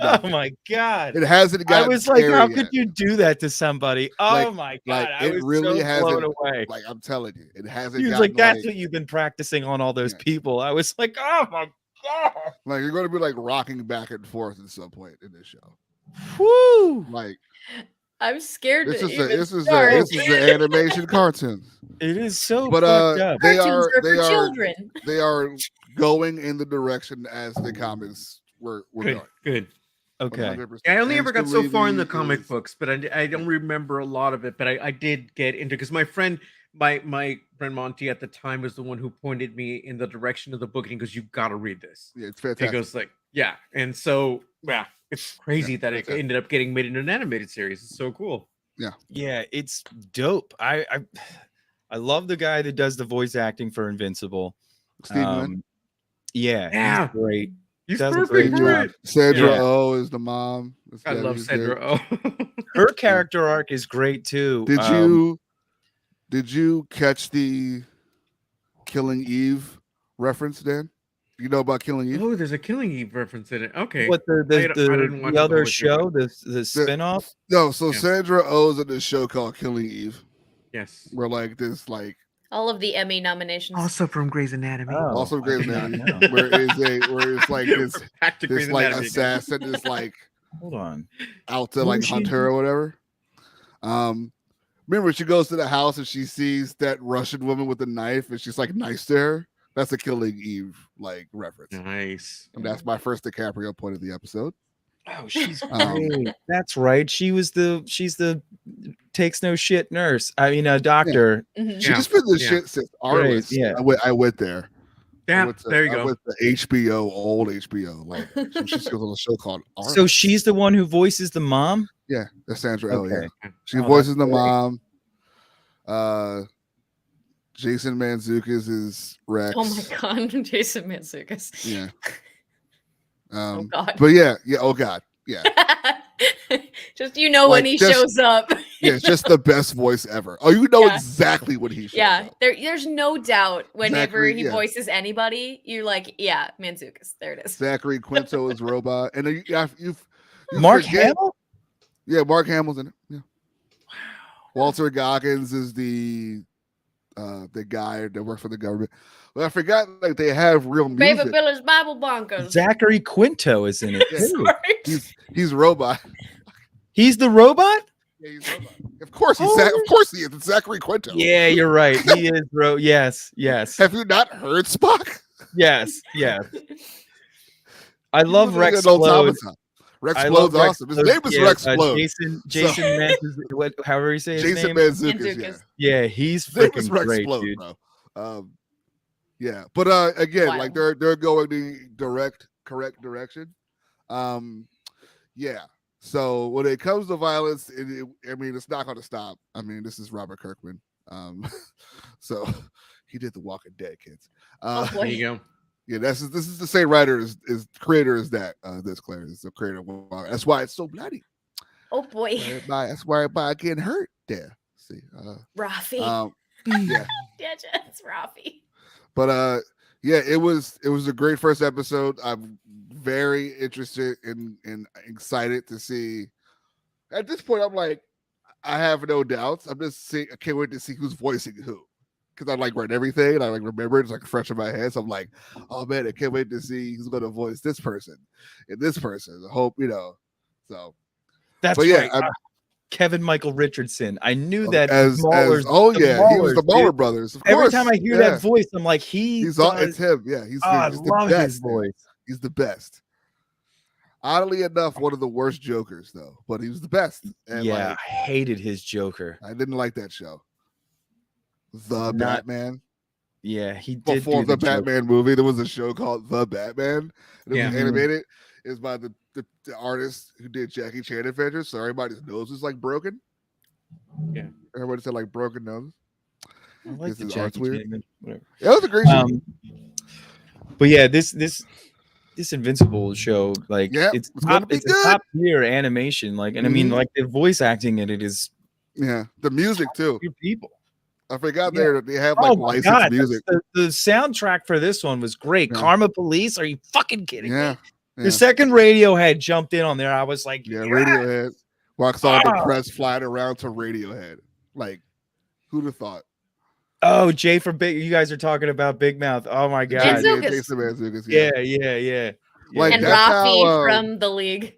Oh my god! It hasn't gotten. I was like, how could you do that to somebody? Oh my god! I was really so blown away. Like, I'm telling you, it hasn't. He was like, that's what you've been practicing on all those people. I was like, oh my god! Like, you're going to be like rocking back and forth at some point in this show. Woo! Like, I'm scared. This is an animation cartoon. It is so but fucked up. they are children. They are going in the direction as the comics were going. Good. Okay. I only ever got so far in the comic books, but I don't remember a lot of it. But I did get into, because my friend Monty at the time was the one who pointed me in the direction of the book, and he goes, "You got to read this." Yeah, it's fantastic. He goes like, "Yeah," and so yeah, it's crazy that it ended up getting made into an animated series. It's so cool. Yeah, it's dope. I love the guy that does the voice acting for Invincible. Steve he's great. He's does perfect for it. Sandra Oh is the mom. I love Sandra Oh. Her character arc is great too. Did you catch the Killing Eve reference, Dan? You know about Killing Eve? Oh, there's a Killing Eve reference in it. Okay. What the other show, the spinoff? No, so Sandra Oh's in this show called Killing Eve. Yes. Where like this like all of the Emmy nominations. Also from Grey's Anatomy. Oh, also Grey's Anatomy. Where it's like this like assassin is like hold on out to like hunt her or whatever. Remember, she goes to the house and she sees that Russian woman with the knife, and she's like nice to her. That's a Killing Eve like reference. Nice. And that's my first DiCaprio point of the episode. Oh, she's great. That's right. She's the takes no shit nurse. I mean, a doctor. Yeah. Mm-hmm. She's been the shit since Arliss. Yeah, I went there. Yeah, there you go. I went to HBO, old HBO. Like, so she goes on a show called Arliss. So she's the one who voices the mom. Yeah, that's Sandra Oh. Okay. Yeah, she voices the mom. Jason Mantzoukas is Rex. Oh my god, Jason Mantzoukas. Yeah. Oh god. But yeah. Oh god. Yeah. Just when he shows up. Yeah, it's just the best voice ever. Oh, you know exactly what he shows up. There's no doubt whenever he voices anybody, you're like, yeah, Mantzoukas. There it is. Zachary Quinto is Robot. And then you Mark Hamill? Yeah, Mark Hamill's in it. Yeah. Wow. Walter Goggins is the guy that works for the government. But I forgot, like, they have real music. Baby Billy's Bible Bonkers. Zachary Quinto is in it too. He's Robot. He's the robot? Yeah, he's Robot. Of course he is. It's Zachary Quinto. Yeah, you're right. He is yes. Have you not heard Spock? Yes. I love Rex Splode. Rex Splode's awesome. His name is Rex Splode. Jason Mantzoukas, however you say his Jason name. Mantzoukas. Yeah, he's freaking great, Splode, dude. Bro. Yeah, but again, like they're going the correct direction. Yeah. So when it comes to violence, I mean, it's not going to stop. I mean, this is Robert Kirkman. So he did The Walking Dead, kids. There you go. Yeah, this is the same writer as creator as that. This Claire is the creator of Walking. That's why it's so bloody. Oh boy. That's why everybody getting hurt there. See, Rafi. Yeah, it's Rafi. But yeah, it was a great first episode. I'm very interested and excited to see. At this point, I'm like, I have no doubts. I can't wait to see who's voicing who, because I like read everything and I like remember it. It's like fresh in my head. So I'm like, oh man, I can't wait to see who's going to voice this person and this person. I hope So that's right. Kevin Michael Richardson. I knew that. He was the Mauler brothers. Of Every course. time I hear that voice, I'm like, it's him. Yeah, I love his voice. He's the best. Oddly enough, one of the worst Jokers though, but he was the best. And Yeah, like, I hated his Joker. I didn't like that show. The Not- Batman. Yeah, he did Before do the Joker. Batman movie, there was a show called The Batman. And it Yeah. was animated. It's by the artist who did Jackie Chan Adventures, so everybody's nose is like broken. Yeah. Everybody said like broken nose. I like This the is art's Jackie weird. Chan, whatever. That was a great show. But yeah, this Invincible show, like Yeah, it's it's gonna be a good. top tier animation. Like, and I mean, Mhm. like the voice acting in it is Yeah, the music too. good people. I forgot Yeah. they have like licensed music. The soundtrack for this one was great. Yeah. Karma Police, are you fucking kidding Yeah, me? The second Radiohead jumped in on there, I was like, yeah, yes! Radiohead. Walks on the Ah! press flying around to Radiohead. Like, who'd have thought? Oh, Jay from Big, you guys are talking about Big Mouth. Oh my god. Manzukis. Jason Manzukis, yeah. Yeah. Like, And that's Rafi how, from the league.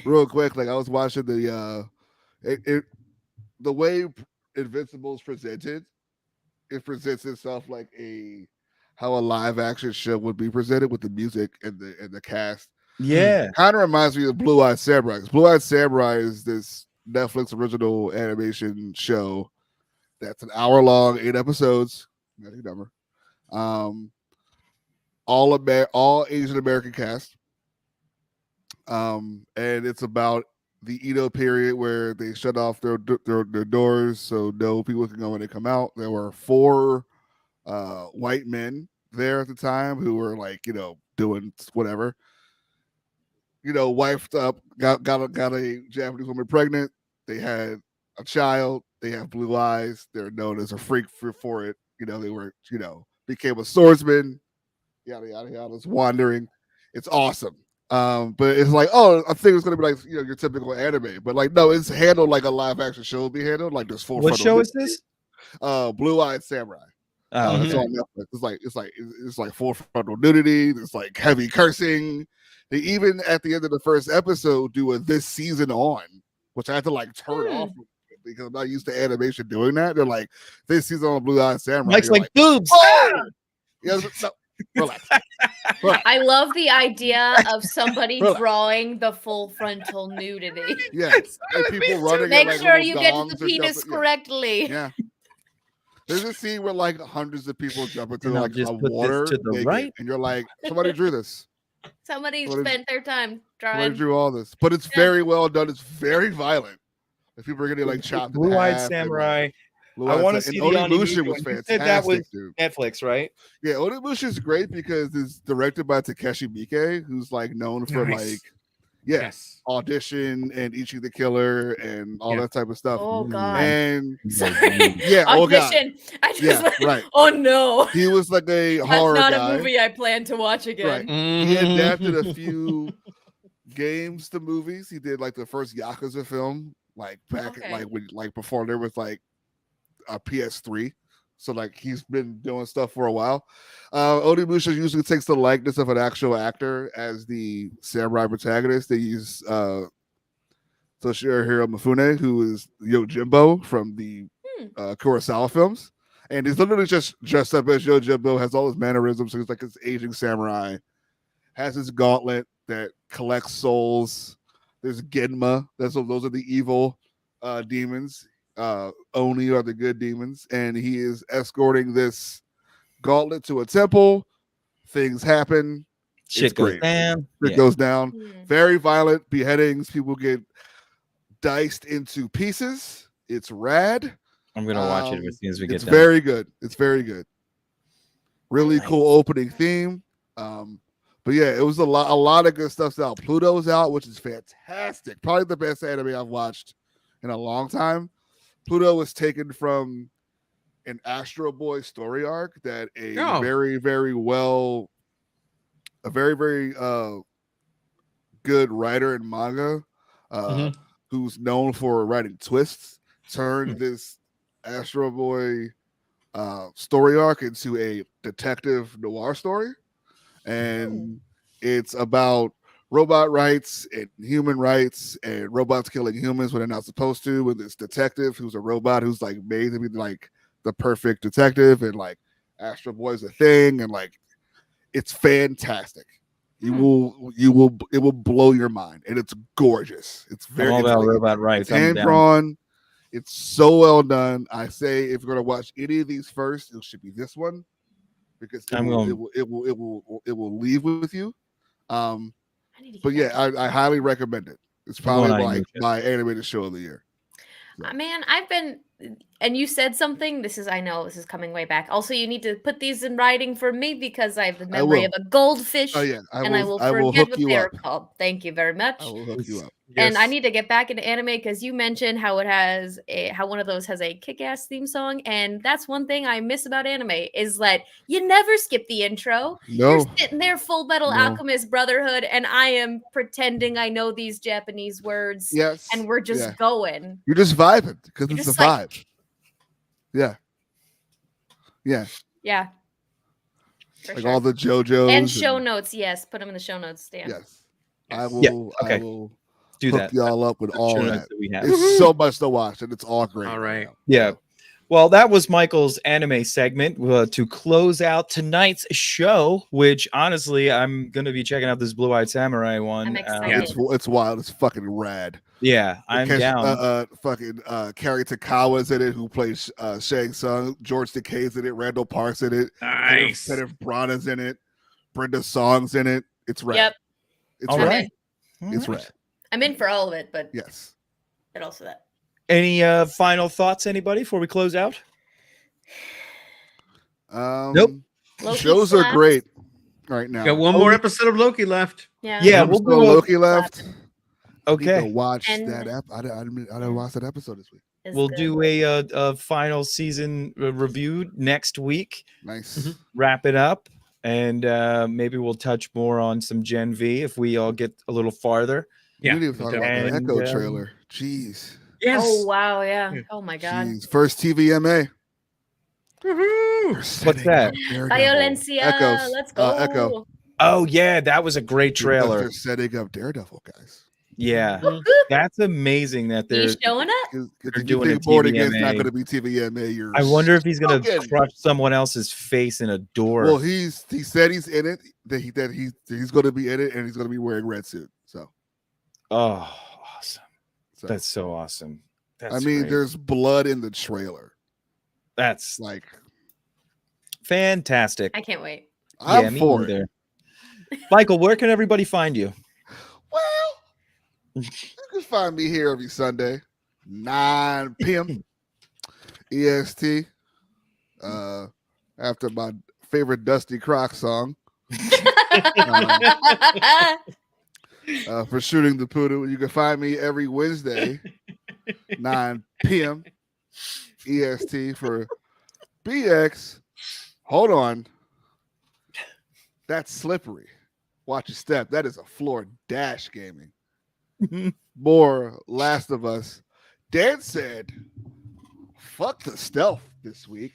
real quick, like I was watching the the way Invincible's presented, it presents itself like how a live action show would be presented with the music and the cast. Yeah. Kind of reminds me of Blue Eyed Samurai. 'Cause Blue Eyed Samurai is this Netflix original animation show that's an hour long, 8 episodes. Magic number. All Asian American cast. And it's about the Edo period where they shut off their doors so no people can go in and come out. There were 4 white men there at the time who were like, doing whatever. Wifed up, got a Japanese woman pregnant. They had a child. They have blue eyes. They're known as a freak for it. They were, became a swordsman. Yada yada yada. It's wandering. It's awesome. But it's like, oh, I think it's gonna be like your typical anime, but like no, it's handled like a live action show would be handled. Like there's full. What show is this? Blue Eyed Samurai. Oh, It's on Netflix. It's like full frontal nudity. There's like heavy cursing. They even at the end of the first episode do a this season on, which I had to like turn off because I'm not used to animation doing that. They're like this season on Blue Eyed Samurai. Mike's You're like boobs. oh! Yeah, no, relax. I love the idea of somebody Relax. drawing the full frontal nudity. Yeah, and people running. Make in, like, sure little you get dongs the or penis jumping- correctly. Yeah. There's a scene where like hundreds of people jump into And I'll like just a put this water to the naked, right. and you're like, somebody drew this. Somebody What is- spent their time Somebody drawing. drew all this, but it's very well done. It's very violent. If people are getting like chopped, in Blue Eyed half and, Samurai. like, Blue I Eyed want to Sa- see and the Onimusha Onimusha was one. You fantastic, said that was dude. Netflix, right? Yeah, Onimusha is great because it's directed by Takeshi Miike, who's like known for Nice. like Audition and Ichi the Killer and all Yeah. that type of stuff. Oh God. And Sorry. yeah, oh god, Audition. I just yeah, like, right. oh no. He was like a That's horror not guy. a movie I plan to watch again. Right. He adapted a few games to movies. He did like the first Yakuza film, like back Okay. like when like before there was like a PS3. So like he's been doing stuff for a while. Onimusha usually takes the likeness of an actual actor as the samurai protagonist. They use Toshihiro Mifune, who is Yojimbo from the Kurosawa films. And he's literally just dressed up as Yojimbo, has all his mannerisms. So he's like this aging samurai, has his gauntlet that collects souls. There's Genma. Those are the evil demons. Oni are the good demons. And he is escorting this gauntlet to a temple. Things happen. Shit goes down. It goes down. Hmm. Very violent beheadings. People get diced into pieces. It's rad. I'm gonna watch it as soon as we get It's done. very good. It's very good. Really Nice. cool opening theme. But yeah, it was a lot of good stuff's out. Pluto's out, which is fantastic. Probably the best anime I've watched in a long time. Pluto was taken from an Astro Boy story arc that a very, very good writer in manga, who's known for writing twists, turned this Astro Boy story arc into a detective noir story. And it's about robot rights and human rights and robots killing humans when they're not supposed to, with this detective who's a robot who's like made to be like the perfect detective, and like Astro Boy's a thing, and like it's fantastic. it will blow your mind, and it's gorgeous. It's I'm very all about it's robot rights. I'm hand down. drawn. It's so well done. I say if you're gonna watch any of these first, it should be this one because it will leave with you. I need to But get yeah, back I highly recommend it. It's I'm going probably on like YouTube. my animated show of the year. Man, I've been, and you said something. I know this is coming way back. Also, you need to put these in writing for me because I have the memory of a goldfish. Oh yeah, I will I will forget hook what you they're up. called. Thank you very much. I will hook you up. And I need to get back into anime because you mentioned how it has how one of those has a kick-ass theme song, and that's one thing I miss about anime is that you never skip the intro. You're No, sitting there, Full Metal No. Alchemist Brotherhood, and I am pretending I know these Japanese words, yes, and we're just yeah. going. You're just vibing because You're it's a just like- vibe. Yeah, Yeah. For like sure. all the JoJo's And show notes, yes. Put them in the show notes, Dan. Yes, I will. Yeah, okay. I will Do hook that. y'all up with The all show that. notes that we have. It's so much to watch, and it's all great. All right. now. Yeah. Well, that was Michael's anime segment to close out tonight's show, which honestly, I'm going to be checking out this Blue Eyed Samurai one. I'm excited. It's wild. It's fucking rad. Yeah, I'm down. Fucking Carrie Takawa's in it, who plays Shang Tsung. George Takei's in it. Randall Park's in it. Nice. Kenneth Branagh's in it. Brenda Song's in it. It's rad. Yep. It's All rad. right. It's All right. rad. I'm in for all of it, but Yes. also that. Any final thoughts, anybody, before we close out? Nope. Loki Shows are slaps. great right now. Got one more episode of Loki left. Yeah, we'll do Loki left. Okay. Need to watch And- that I didn't watch that episode this week. It's We'll good. do a final season review next week. Nice. Wrap it up, and maybe we'll touch more on some Gen V if we all get a little farther. Yeah, We didn't even talk about the and, Echo trailer. Jeez. Yes. Oh wow, yeah. Yeah. Oh my god. Jeez. First TVMA. What's that? Violencia. Echoes. Let's go. Echo. Oh yeah, that was a great trailer. They're setting up Daredevil, guys. Yeah, that's amazing that they're. He's showing up. If They're you doing a think boarding is not TVMA. going to be TVMA, you're. I wonder if he's gonna smoking. crush someone else's face in a door. Well, he said he's in it. That he's going to be in it, and he's going to be wearing red suit. So Oh, awesome! So, That's so awesome. That's I mean, great. there's blood in the trailer. That's Like, fantastic. I can't wait. I'm Yeah, me for it. neither. Michael, where can everybody find you? Well, you can find me here every Sunday, 9 p.m. EST. After my favorite Dusty Croc song. For Shooting the Poodoo. You can find me every Wednesday, 9 p.m. EST for BX. Hold on. That's slippery. Watch your step. That is a floor dash gaming. More Last of Us. Dan said, fuck the stealth this week.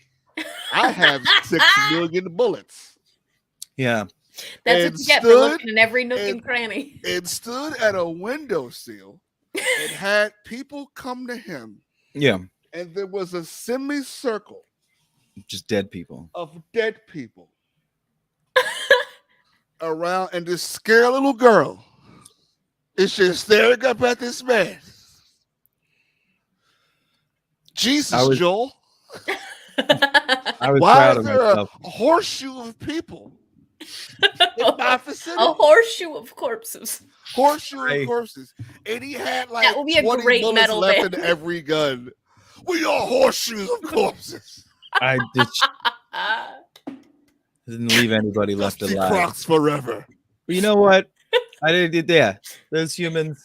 I have 6 million bullets. Yeah. That's And what you get for stood looking in every nook and and- cranny. And stood at a windowsill and had people come to him. Yeah. And there was a semicircle Just dead people. of dead people around, and this scared little girl is just staring up at this man. Jesus, Joel. I was Why proud is of there myself. a horseshoe of people in my vicinity? A horseshoe of corpses. Horseshoe I- of corpses. And he had like That would be a 20 great bullets metal left band. in every gun. We are horseshoes of corpses. I just didn't leave anybody left Dusty alive. Crocs forever. But you know what? I did. Yeah, those humans.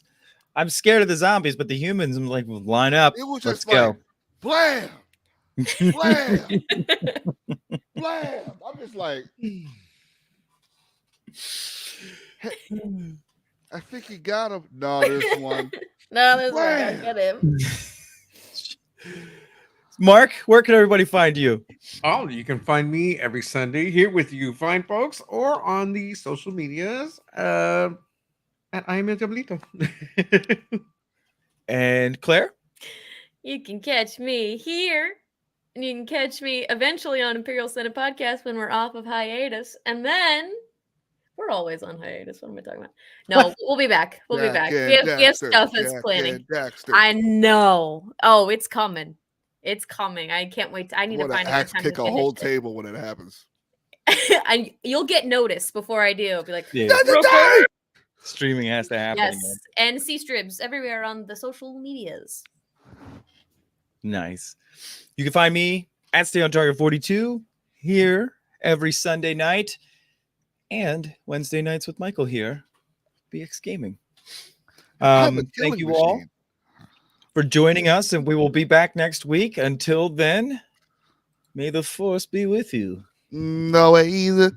I'm scared of the zombies, but the humans, I'm like, line up. It was Let's just go. like, blam, blam, blam. I'm just like, hey, I think he got him. No, there's one. No, there's one. Blam. Get him. Mark, where can everybody find you? Oh, you can find me every Sunday here with you, fine folks, or on the social medias at I am El Diablito. And Claire? You can catch me here. And you can catch me eventually on Imperial Senate Podcast when we're off of hiatus. And then We're always on hiatus. What am I talking about? No, we'll be back. We'll be back. Jack We and have Daxter, stuff that's Jack planning. and Daxter. I know. Oh, it's coming. It's coming. I can't wait. I I need to want find to a good axe time kick to a finish whole it. table when it happens. And you'll get noticed before I do. I'll be like, Yeah. Streaming has to happen yes. again. And see strips everywhere on the social medias. Nice. You can find me at Stay on Target 42 here every Sunday night and Wednesday nights with Michael here, BX Gaming. I'm a Thank killing you all machine. for joining us, and we will be back next week. Until then, may the force be with you. No way either.